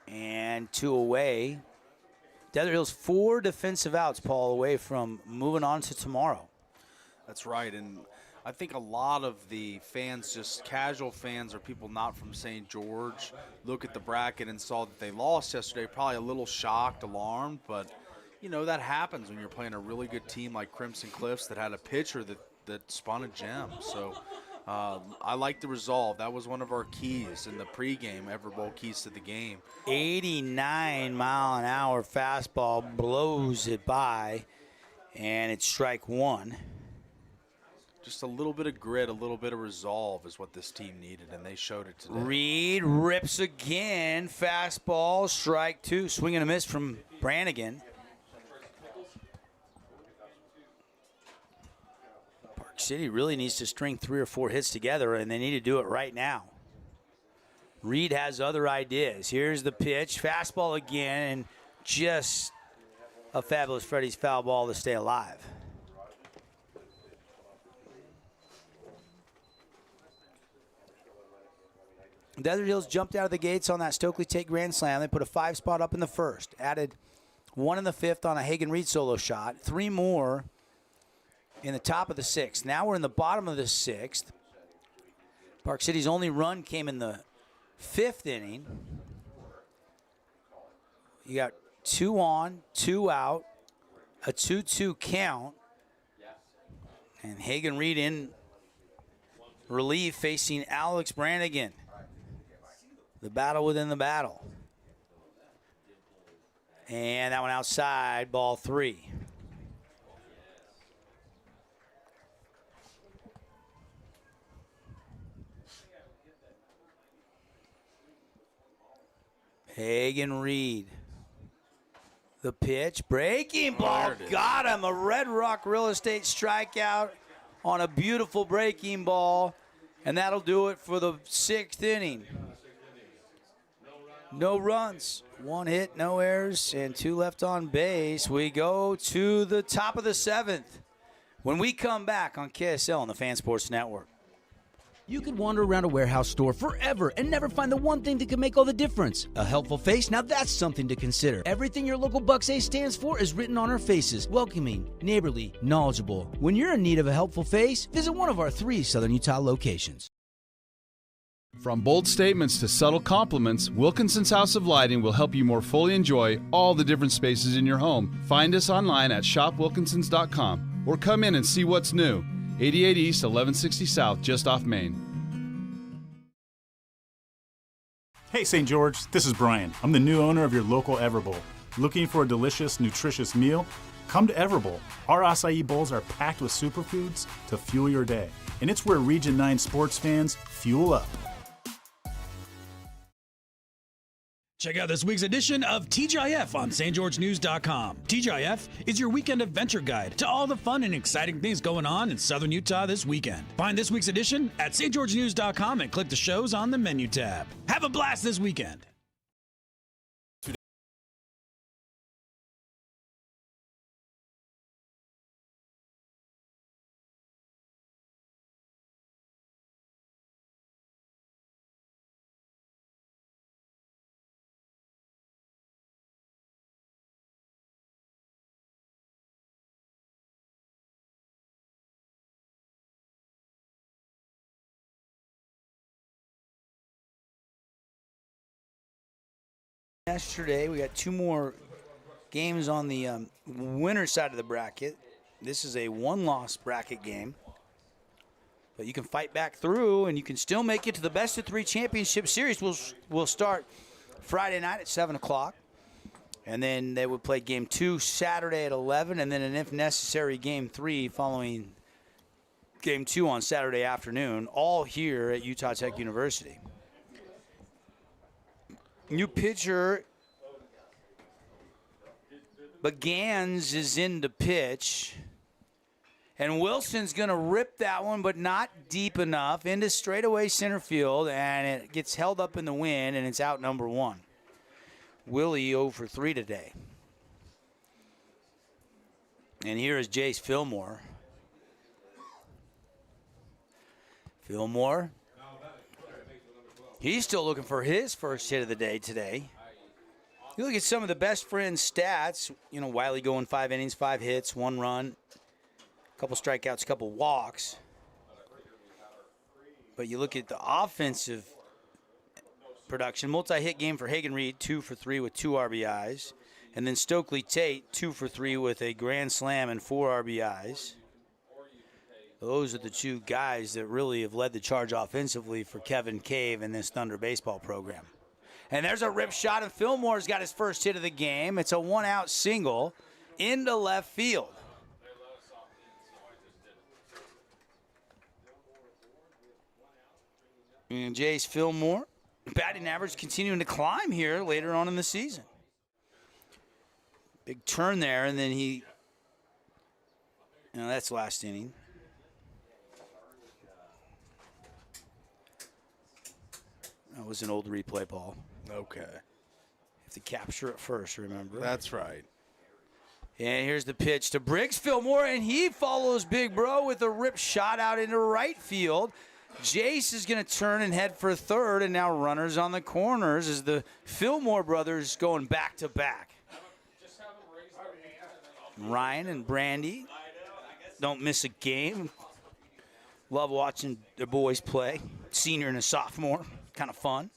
And 2 away. Desert Hills 4 defensive outs, Paul, away from moving on to tomorrow. That's right, and I think a lot of the fans, just casual fans or people not from St. George, look at the bracket and saw that they lost yesterday, probably a little shocked, alarmed, but, you know, that happens when you're playing a really good team like Crimson Cliffs that had a pitcher that spun a gem. So I like the resolve. That was one of our keys in the pregame, Everbowl keys to the game. 89-mile-an-hour fastball blows it by, and it's strike 1. Just a little bit of grit, a little bit of resolve is what this team needed, and they showed it today. Reed rips again. Fastball, strike 2. Swing and a miss from Brannigan. Park City really needs to string 3 or 4 hits together, and they need to do it right now. Reed has other ideas. Here's the pitch. Fastball again, and just a fabulous Freddie's foul ball to stay alive. Desert Hills jumped out of the gates on that Stokely Tate grand slam. They put a 5 spot up in the first. Added 1 in the 5th on a Hagen Reed solo shot. 3 more in the top of the 6th. Now we're in the bottom of the 6th. Park City's only run came in the 5th inning. You got 2 on, 2 out, a 2-2 count. And Hagen Reed in relief facing Alex Brannigan. The battle within the battle. And that one outside, ball 3. Hagen Reed. The pitch, breaking ball, got him. A Red Rock Real Estate strikeout on a beautiful breaking ball. And that'll do it for the 6th inning. No runs, 1 hit, no errors, and 2 left on base. We go to the top of the 7th when we come back on KSL on the Fan Sports Network. You could wander around a warehouse store forever and never find the one thing that could make all the difference. A helpful face? Now that's something to consider. Everything your local Bucks A stands for is written on our faces. Welcoming, neighborly, knowledgeable. When you're in need of a helpful face, visit one of our 3 Southern Utah locations. From bold statements to subtle compliments, Wilkinson's House of Lighting will help you more fully enjoy all the different spaces in your home. Find us online at shopwilkinsons.com or come in and see what's new. 88 East, 1160 South, just off Main. Hey St. George, this is Brian. I'm the new owner of your local Everbowl. Looking for a delicious, nutritious meal? Come to Everbowl. Our acai bowls are packed with superfoods to fuel your day. And it's where Region 9 sports fans fuel up. Check out this week's edition of TGIF on stgeorgenews.com. TGIF is your weekend adventure guide to all the fun and exciting things going on in Southern Utah this weekend. Find this week's edition at stgeorgenews.com and click the shows on the menu tab. Have a blast this weekend. Yesterday, we got 2 more games on the winner side of the bracket. This is a 1-loss bracket game. But you can fight back through, and you can still make it to the best of 3 championship series. We'll start Friday night at 7 o'clock. And then they would play game 2 Saturday at 11, and then an if necessary game 3 following game 2 on Saturday afternoon, all here at Utah Tech University. New pitcher, Begans is in the pitch. And Wilson's going to rip that one, but not deep enough into straightaway center field, and it gets held up in the wind, and it's out number 1. Willie 0 for 3 today. And here is Jace Fillmore. Fillmore. He's still looking for his first hit of the day today. You look at some of the best friends' stats. You know, Wiley going 5 innings, 5 hits, 1 run, a couple strikeouts, a couple walks. But you look at the offensive production. Multi-hit game for Hagen Reed, 2 for 3 with 2 RBIs. And then Stokely Tate, 2 for 3 with a grand slam and 4 RBIs. Those are the 2 guys that really have led the charge offensively for Kevin Cave in this Thunder baseball program. And there's a rip shot, and Fillmore's got his first hit of the game. It's a 1-out single into left field. And Jace Fillmore, batting average continuing to climb here later on in the season. Big turn there, and then that's last inning. That was an old replay, Paul. Okay. You have to capture it first, remember? That's right. And here's the pitch to Briggs Fillmore, and he follows Big Bro with a rip shot out into right field. Jace is going to turn and head for third, and now runners on the corners as the Fillmore brothers going back-to-back. Ryan and Brandy don't miss a game. Love watching their boys play. Senior and a sophomore. Kind of fun.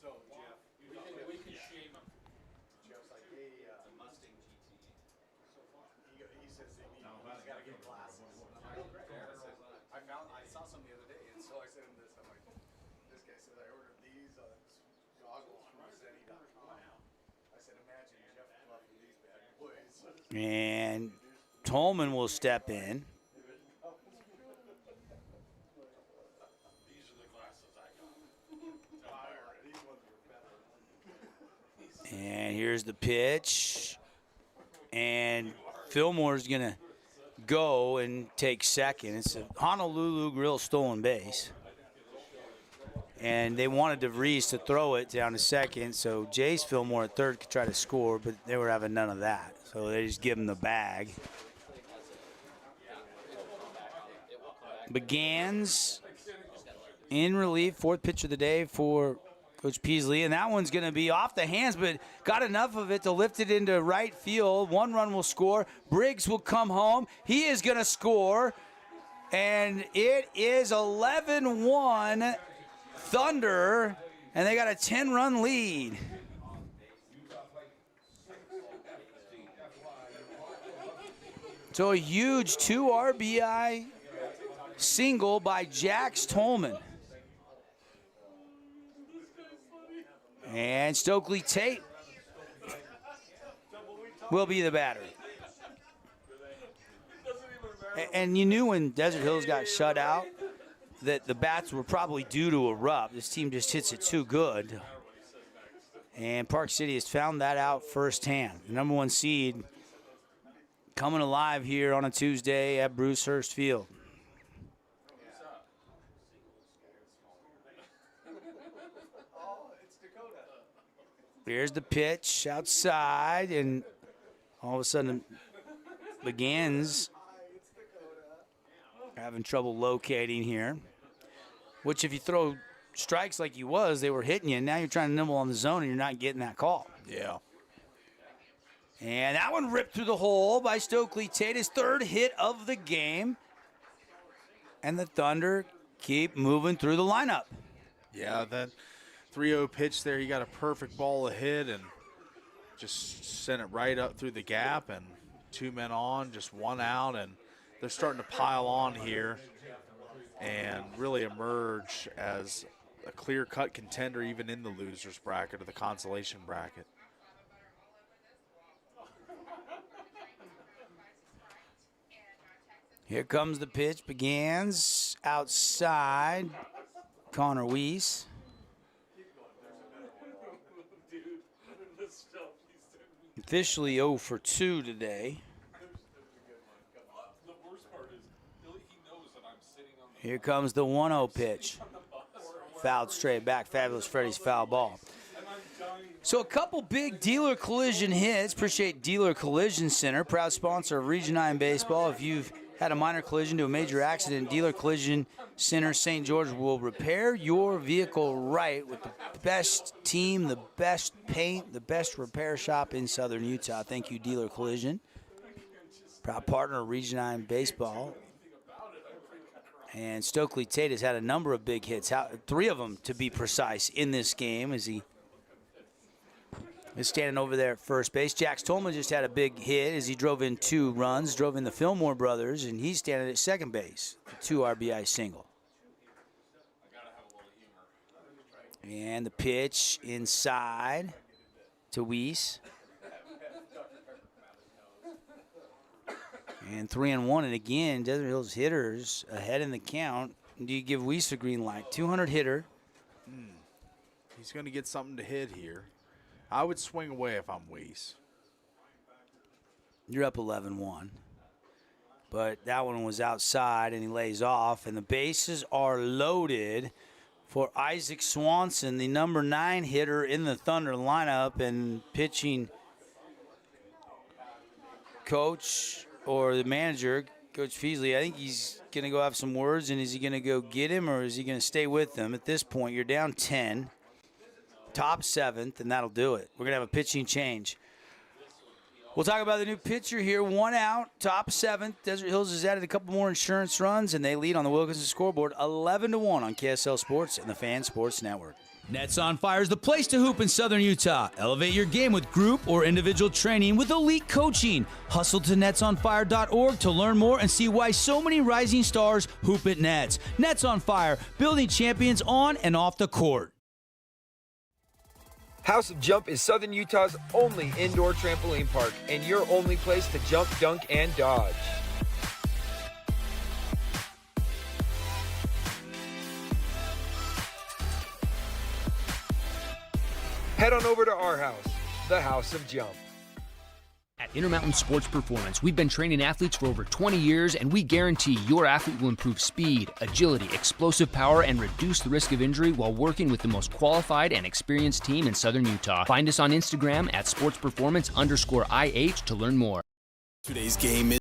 And Tolman will step in. And here's the pitch. And Fillmore's going to go and take second. It's a Honolulu Grill stolen base. And they wanted DeVries to throw it down to second, so Jace Fillmore at third could try to score, but they were having none of that. So they just give him the bag. Begans in relief, 4th pitch of the day for Coach Peasley, and that one's going to be off the hands, but got enough of it to lift it into right field. 1 run will score. Briggs will come home. He is going to score, and it is 11-1 Thunder, and they got a 10-run lead. So a huge 2 RBI single by Jax Tolman. And Stokely Tate will be the batter. And you knew when Desert Hills got shut out that the bats were probably due to erupt. This team just hits it too good. And Park City has found that out firsthand. The number 1 seed coming alive here on a Tuesday at Bruce Hurst Field. Here's the pitch outside, and all of a sudden Begans having trouble locating here. Which if you throw strikes like he was, they were hitting you, and now you're trying to nibble on the zone and you're not getting that call. Yeah. And that one ripped through the hole by Stokely Tate, his 3rd hit of the game. And the Thunder keep moving through the lineup. Yeah, that 3-0 pitch there, he got a perfect ball to hit, and just sent it right up through the gap, and 2 men on, just 1 out, and they're starting to pile on here and really emerge as a clear-cut contender even in the losers bracket or the consolation bracket. Here comes the pitch, begins outside. Connor Weiss. Officially 0 for 2 today. Here comes the 1-0 pitch. Fouled straight back. Fabulous Freddy's foul ball. So a couple big dealer collision hits. Appreciate Dealer Collision Center, proud sponsor of Region 9 Baseball. If you've had a minor collision to a major accident, Dealer Collision Center St. George will repair your vehicle right with the best team, the best paint, the best repair shop in Southern Utah. Thank you, Dealer Collision. Proud partner of Region 9 Baseball. And Stokely Tate has had a number of big hits, 3 of them to be precise, in this game as he is standing over there at first base. Jax Tolman just had a big hit as he drove in 2 runs, drove in the Fillmore brothers, and he's standing at second base, a 2 RBI single. And the pitch inside to Weiss. And 3-1, and again, Desert Hills hitters ahead in the count. Do you give Weiss a green light? 200 hitter. He's going to get something to hit here. I would swing away if I'm Weiss. You're up 11-1. But that one was outside, and he lays off. And the bases are loaded for Isaac Swanson, the number 9 hitter in the Thunder lineup, and pitching coach or the manager, Coach Feasley. I think he's going to go have some words, and is he going to go get him, or is he going to stay with them? At this point, you're down 10. Top 7th, and that'll do it. We're going to have a pitching change. We'll talk about the new pitcher here. 1 out, top 7th. Desert Hills has added a couple more insurance runs, and they lead on the Wilkinson scoreboard 11-1 on KSL Sports and the Fan Sports Network. Nets on Fire is the place to hoop in Southern Utah. Elevate your game with group or individual training with elite coaching. Hustle to netsonfire.org to learn more and see why so many rising stars hoop at Nets. Nets on Fire, building champions on and off the court. House of Jump is Southern Utah's only indoor trampoline park and your only place to jump, dunk, and dodge. Head on over to our house, the House of Jump. At Intermountain Sports Performance, we've been training athletes for over 20 years, and we guarantee your athlete will improve speed, agility, explosive power, and reduce the risk of injury while working with the most qualified and experienced team in Southern Utah. Find us on Instagram at sportsperformance_IH to learn more. Today's game is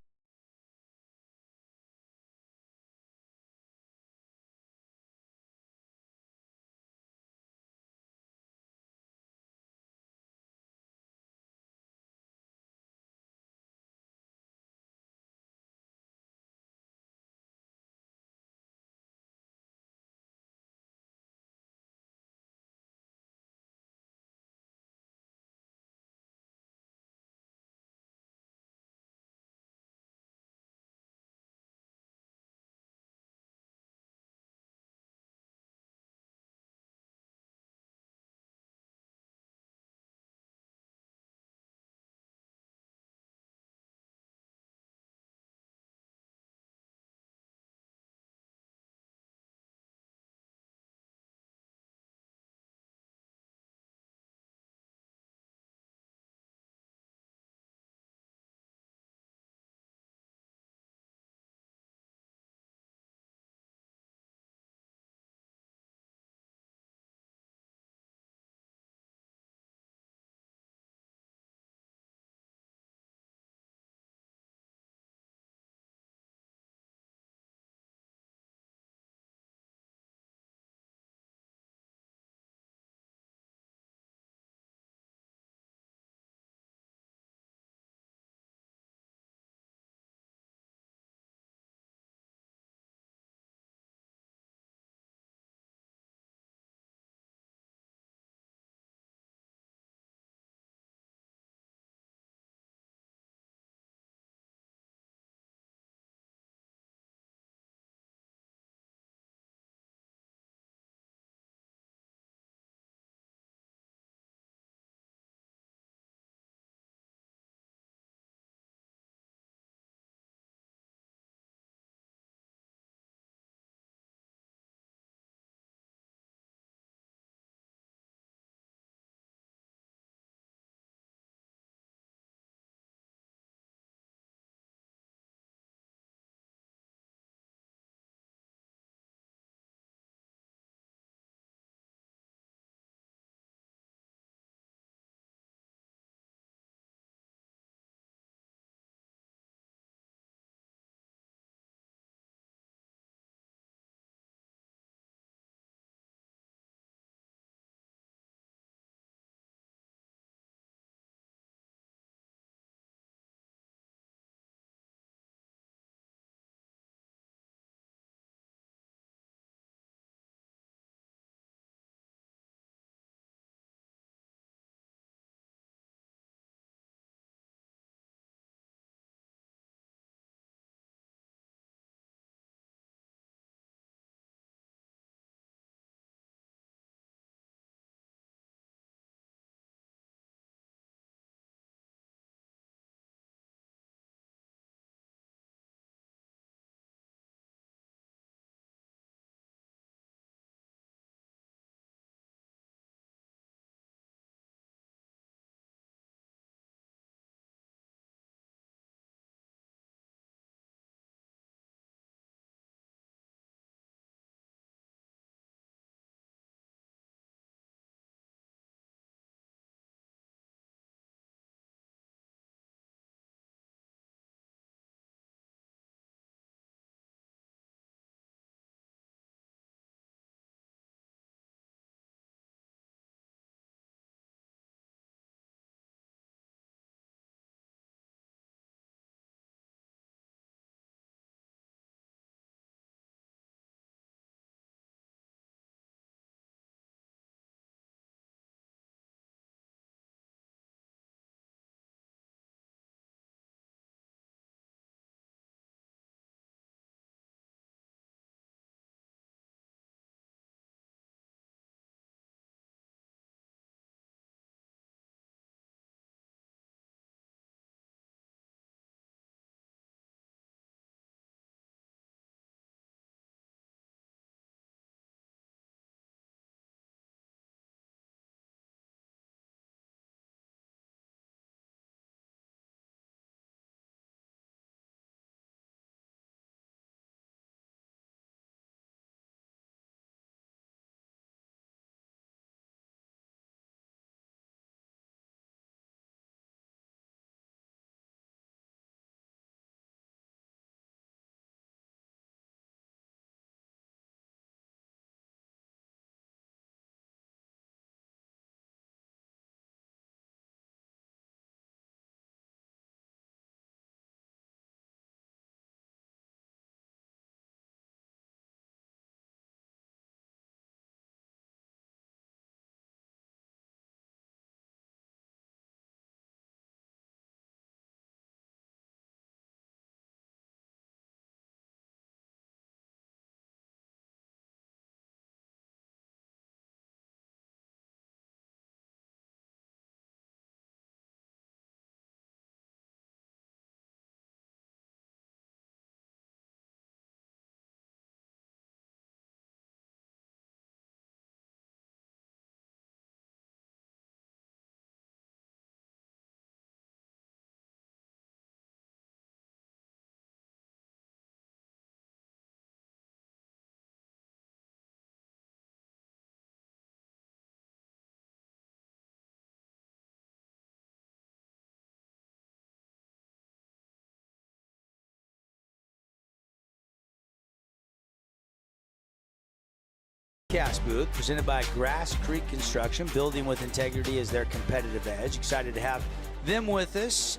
Cast booth presented by Grass Creek Construction. Building with integrity is their competitive edge. Excited to have them with us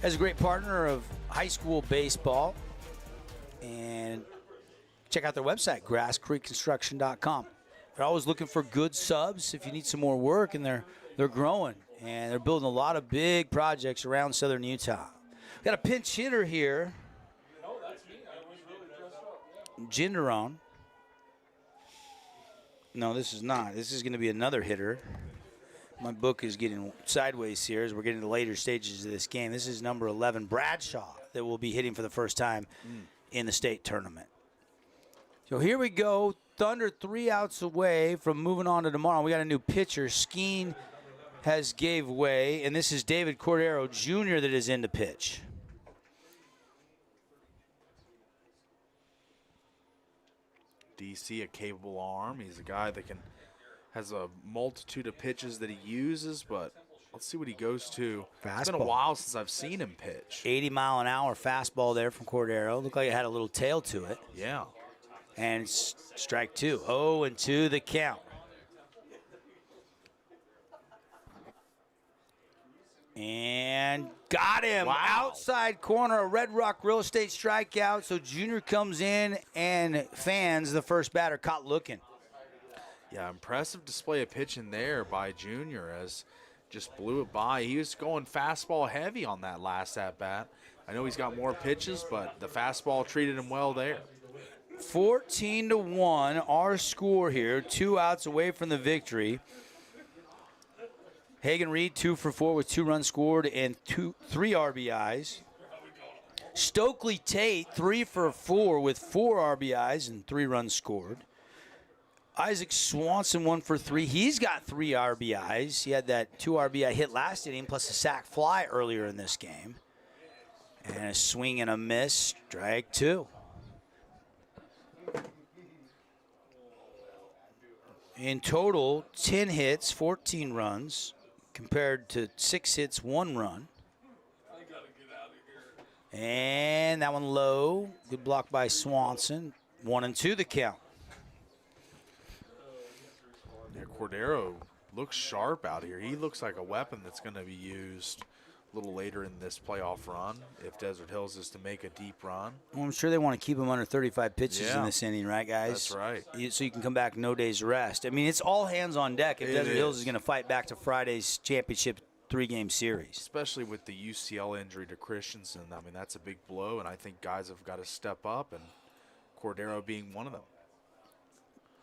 as a great partner of high school baseball. And check out their website, grasscreekconstruction.com. They're always looking for good subs if you need some more work, and they're growing. And they're building a lot of big projects around southern Utah. We've got a pinch hitter here. Ginderon. No, this is not. This is going to be another hitter. My book is getting sideways here as we're getting to the later stages of this game. This is number 11, Bradshaw, that will be hitting for the first time in the state tournament. So here we go. Thunder 3 outs away from moving on to tomorrow. We got a new pitcher. Skeen has gave way, and this is David Cordero Jr. that is in to pitch. DC, a capable arm. He's a guy that has a multitude of pitches that he uses, but let's see what he goes to. Fastball. It's been a while since I've seen him pitch. 80-mile-an-hour fastball there from Cordero. Looked like it had a little tail to it. Yeah. And it's strike 2. 0-2 the count. And got him. Wow. Outside corner, a Red Rock Real Estate strikeout. So Junior comes in and fans the first batter caught looking. Yeah, impressive display of pitching there by Junior as just blew it by. He was going fastball heavy on that last at-bat. I know he's got more pitches, but the fastball treated him well there. 14-1, our score here. 2 outs away from the victory. Hagen Reed 2 for 4 with 2 runs scored and 3 RBIs. Stokely Tate 3 for 4 with 4 RBIs and 3 runs scored. Isaac Swanson 1 for 3. He's got 3 RBIs. He had that 2 RBI hit last inning plus a sac fly earlier in this game. And a swing and a miss, strike 2. In total, 10 hits, 14 runs, compared to 6 hits, 1 run. And that one low. Good block by Swanson. 1-2 the count. Yeah, Cordero looks sharp out here. He looks like a weapon that's going to be used a little later in this playoff run if Desert Hills is to make a deep run. Well, I'm sure they want to keep him under 35 pitches Yeah. in this inning, right, guys? That's right. So you can come back no days rest. I mean, it's all hands on deck if Desert Hills is going to fight back to Friday's championship 3-game series. Especially with the UCL injury to Christensen. I mean, that's a big blow, and I think guys have got to step up, and Cordero being one of them.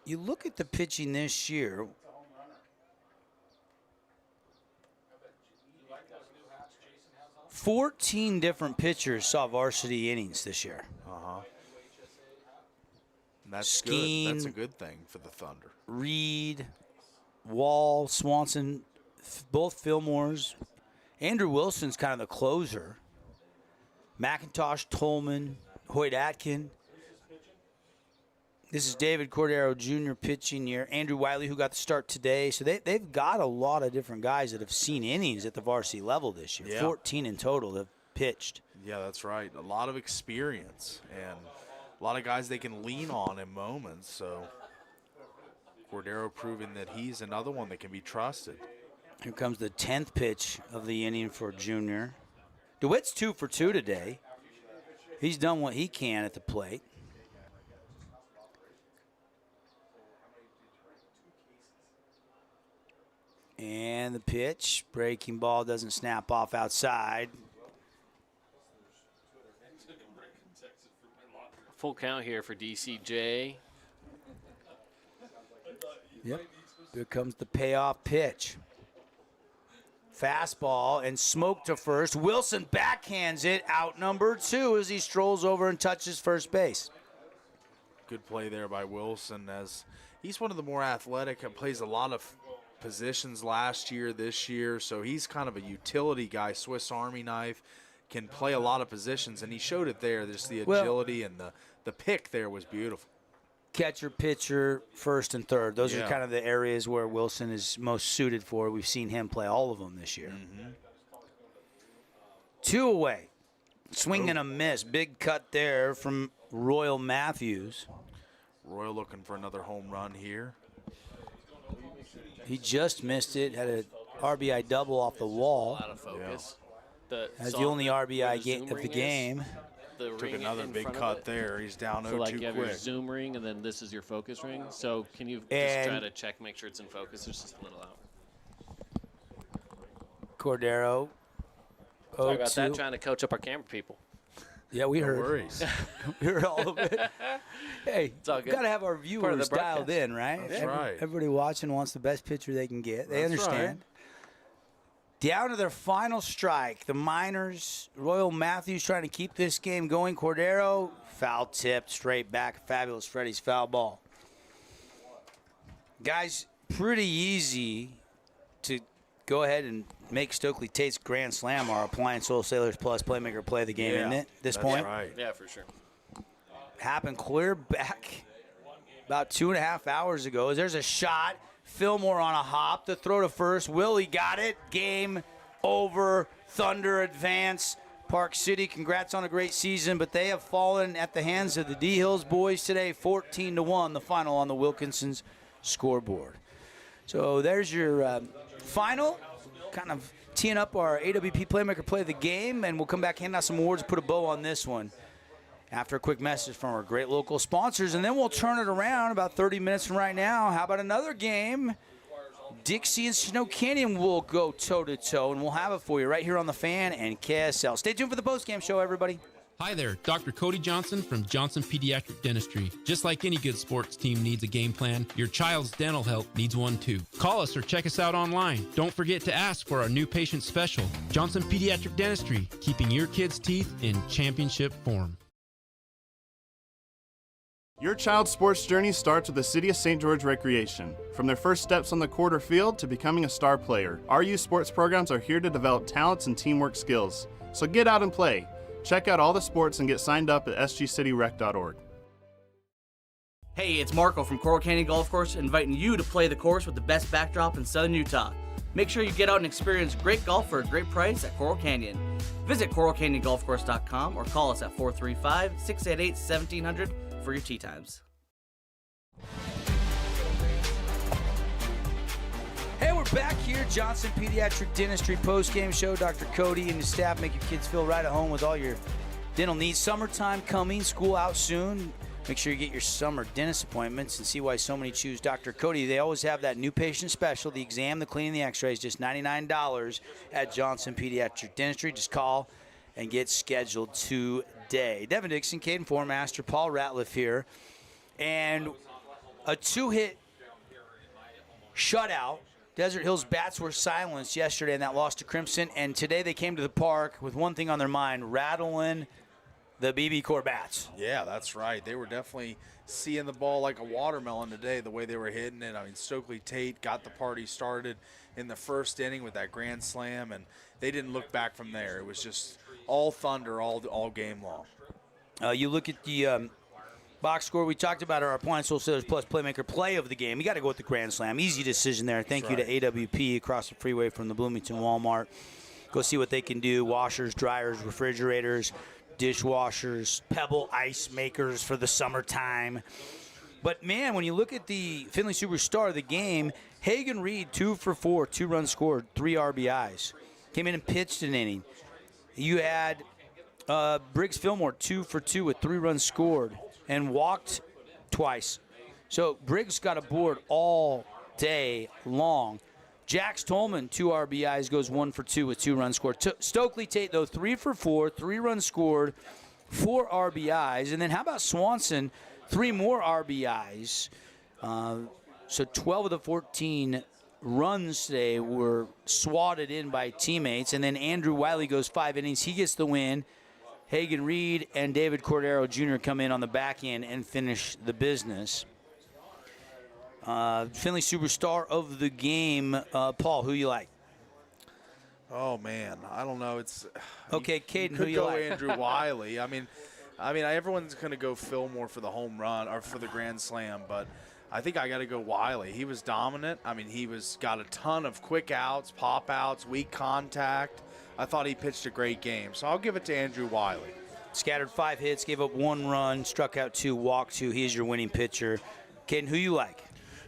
You look at the pitching this year. Fourteen different pitchers saw varsity innings this year. And that's Skeen, good. That's a good thing for the Thunder. Reed, Wall, Swanson, both Fillmores. Andrew Wilson's kind of the closer. McIntosh, Tolman, Hoyt Atkin. This is David Cordero Jr. pitching here. Andrew Wiley, who got the start today. So they've got a lot of different guys that have seen innings at the varsity level this year. Yeah. 14 in total that have pitched. Yeah, that's right. A lot of experience and a lot of guys they can lean on in moments. So Cordero proving that he's another one that can be trusted. Here comes the 10th pitch of the inning for Junior. DeWitt's 2 for 2 today. He's done what he can at the plate. And the pitch, breaking ball doesn't snap off outside. Full count here for DCJ. Yep. Here comes the payoff pitch. Fastball and smoke to first. Wilson backhands it out number 2 as he strolls over and touches first base. Good play there by Wilson as he's one of the more athletic and plays a lot of positions last year, this year. So he's kind of a utility guy, Swiss Army knife, can play a lot of positions, and he showed it there. Just the agility and the pick there was beautiful. Catcher, pitcher, first and third. Those Yeah. are kind of the areas where Wilson is most suited for. We've seen him play all of them this year. 2 away. Swing and a miss. Big cut there from Royal Matthews. Royal looking for another home run here. He just missed it. Had a RBI double off the wall. Out of focus. That's the only RBI of the game. Took another big cut there. He's down 0-2 so like you have your quick. zoom ring, and then this is your focus ring. So can you just try to check, make sure it's in focus? It's just a little out. Cordero. Sorry about that. Trying to coach up our camera people. Yeah, we heard. Worries. We heard all of it. Hey, it's all we good. got to have our viewers dialed in, right? That's right. Everybody watching wants the best pitcher they can get. They understand. Right. Down to their final strike. The Miners, Royal Matthews trying to keep this game going. Cordero, foul tipped straight back. Fabulous Freddy's foul ball. Guys, pretty easy to go ahead and make Stokely Tate's Grand Slam our Appliance Wholesalers Plus Playmaker play of the game, isn't it? At this point? Right. Yeah, for sure. Happened clear back about 2.5 hours ago. There's a shot. Fillmore on a hop. The throw to first. Willie got it. Game over. Thunder advance. Park City, congrats on a great season, but they have fallen at the hands of the D Hills boys today, 14-1, the final on the Wilkinson's scoreboard. So there's your final, kind of teeing up our AWP Playmaker play of the game, and we'll come back, hand out some awards, put a bow on this one after a quick message from our great local sponsors, and then we'll turn it around about 30 minutes from right now. How about another game? Dixie and Snow Canyon will go toe-to-toe, and we'll have it for you right here on The Fan and KSL. Stay tuned for the postgame show, everybody. Hi there, Dr. Cody Johnson from Johnson Pediatric Dentistry. Just like any good sports team needs a game plan, your child's dental health needs one too. Call us or check us out online. Don't forget to ask for our new patient special. Johnson Pediatric Dentistry, keeping your kids' teeth in championship form. Your child's sports journey starts with the City of St. George Recreation. From their first steps on the court or field to becoming a star player, our youth sports programs are here to develop talents and teamwork skills. So get out and play. Check out all the sports and get signed up at sgcityrec.org. Hey, it's Marco from Coral Canyon Golf Course, inviting you to play the course with the best backdrop in Southern Utah. Make sure you get out and experience great golf for a great price at Coral Canyon. Visit coralcanyongolfcourse.com or call us at 435-688-1700 for your tee times. Hey, we're back here, Johnson Pediatric Dentistry postgame show. Dr. Cody and his staff make your kids feel right at home with all your dental needs. Summertime coming, school out soon. Make sure you get your summer dentist appointments and see why so many choose Dr. Cody. They always have that new patient special, the exam, the cleaning, the x-rays, just $99 at Johnson Pediatric Dentistry. Just call and get scheduled today. Devin Dixon, Caden Formaster, Paul Ratliff here. And a two-hit shutout. Desert Hills bats were silenced yesterday in that loss to Crimson, and today they came to the park with one thing on their mind, rattling the BB Core bats. Yeah, that's right. They were definitely seeing the ball like a watermelon today, the way they were hitting it. I mean, Stokely Tate got the party started in the first inning with that grand slam, and they didn't look back from there. It was just all thunder all game long. You look at the box score. We talked about our Appliance Wholesalers Plus Playmaker play of the game. You got to go with the grand slam. Easy decision there. Thank you to AWP across the freeway from the Bloomington Walmart. Go see what they can do. Washers, dryers, refrigerators, dishwashers, Pebble ice makers for the summertime. But, man, when you look at the Finley Superstar of the game, Hagen Reed, 2 for 4, 2 runs scored, 3 RBIs. Came in and pitched an inning. You had Briggs Fillmore, 2 for 2 with 3 runs scored and walked twice. So Briggs got aboard all day long. Jax Tolman, 2 RBIs, goes 1 for 2 with 2 runs scored. Stokely Tate, though, 3 for 4, 3 runs scored, 4 RBIs. And then how about Swanson, 3 more RBIs. So 12 of the 14 runs today were swatted in by teammates. And then Andrew Wiley goes 5 innings. He gets the win. Hagen Reed and David Cordero Jr. come in on the back end and finish the business. Finley Superstar of the game, Paul, who you like? Oh, man, I don't know. It's okay, Caden, who you go like? Andrew Wiley. I mean, everyone's going to go Fillmore for the home run or for the grand slam, but I think I got to go Wiley. He was dominant. I mean, got a ton of quick outs, pop outs, weak contact. I thought he pitched a great game, so I'll give it to Andrew Wiley. Scattered 5 hits, gave up 1 run, struck out 2, walked 2. He is your winning pitcher. Caden, who you like?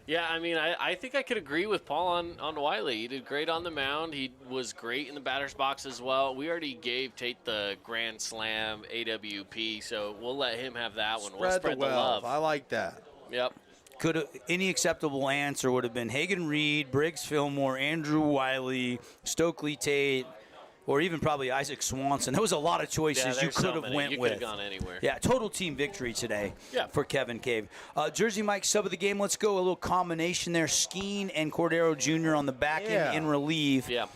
Yeah, I mean, I think I could agree with Paul on Wiley. He did great on the mound. He was great in the batter's box as well. We already gave Tate the Grand Slam AWP, so we'll let him have that one. We'll spread the love. I like that. Yep. Any acceptable answer would have been Hagen Reed, Briggs Fillmore, Andrew Wiley, Stokely Tate, or even probably Isaac Swanson. There was a lot of choices you could have went you with. You could have gone anywhere. Yeah, total team victory today for Kevin Cave. Jersey Mike, sub of the game. Let's go a little combination there. Skeen and Cordero Jr. on the back end in relief. Yeah,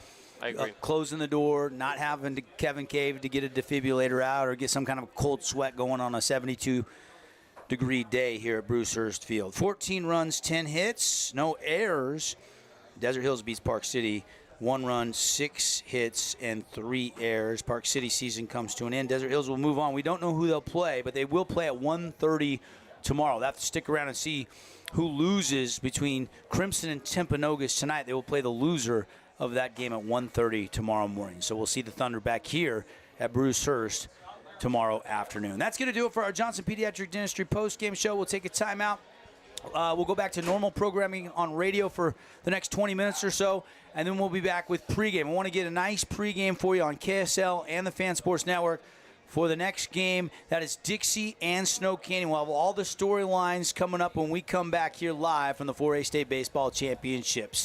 I agree. Closing the door, not having Kevin Cave to get a defibrillator out or get some kind of cold sweat going on a 72-degree day here at Bruce Hurst Field. 14 runs, 10 hits, no errors. Desert Hills beats Park City 1 run, 6 hits, and 3 errors. Park City season comes to an end. Desert Hills will move on. We don't know who they'll play, but they will play at 1:30 tomorrow. They'll have to stick around and see who loses between Crimson and Timpanogos tonight. They will play the loser of that game at 1:30 tomorrow morning. So we'll see the Thunder back here at Bruce Hurst tomorrow afternoon. That's going to do it for our Johnson Pediatric Dentistry post-game show. We'll take a timeout. We'll go back to normal programming on radio for the next 20 minutes or so, and then we'll be back with pregame. I want to get a nice pregame for you on KSL and the Fan Sports Network for the next game. That is Dixie and Snow Canyon. We'll have all the storylines coming up when we come back here live from the 4A State Baseball Championships.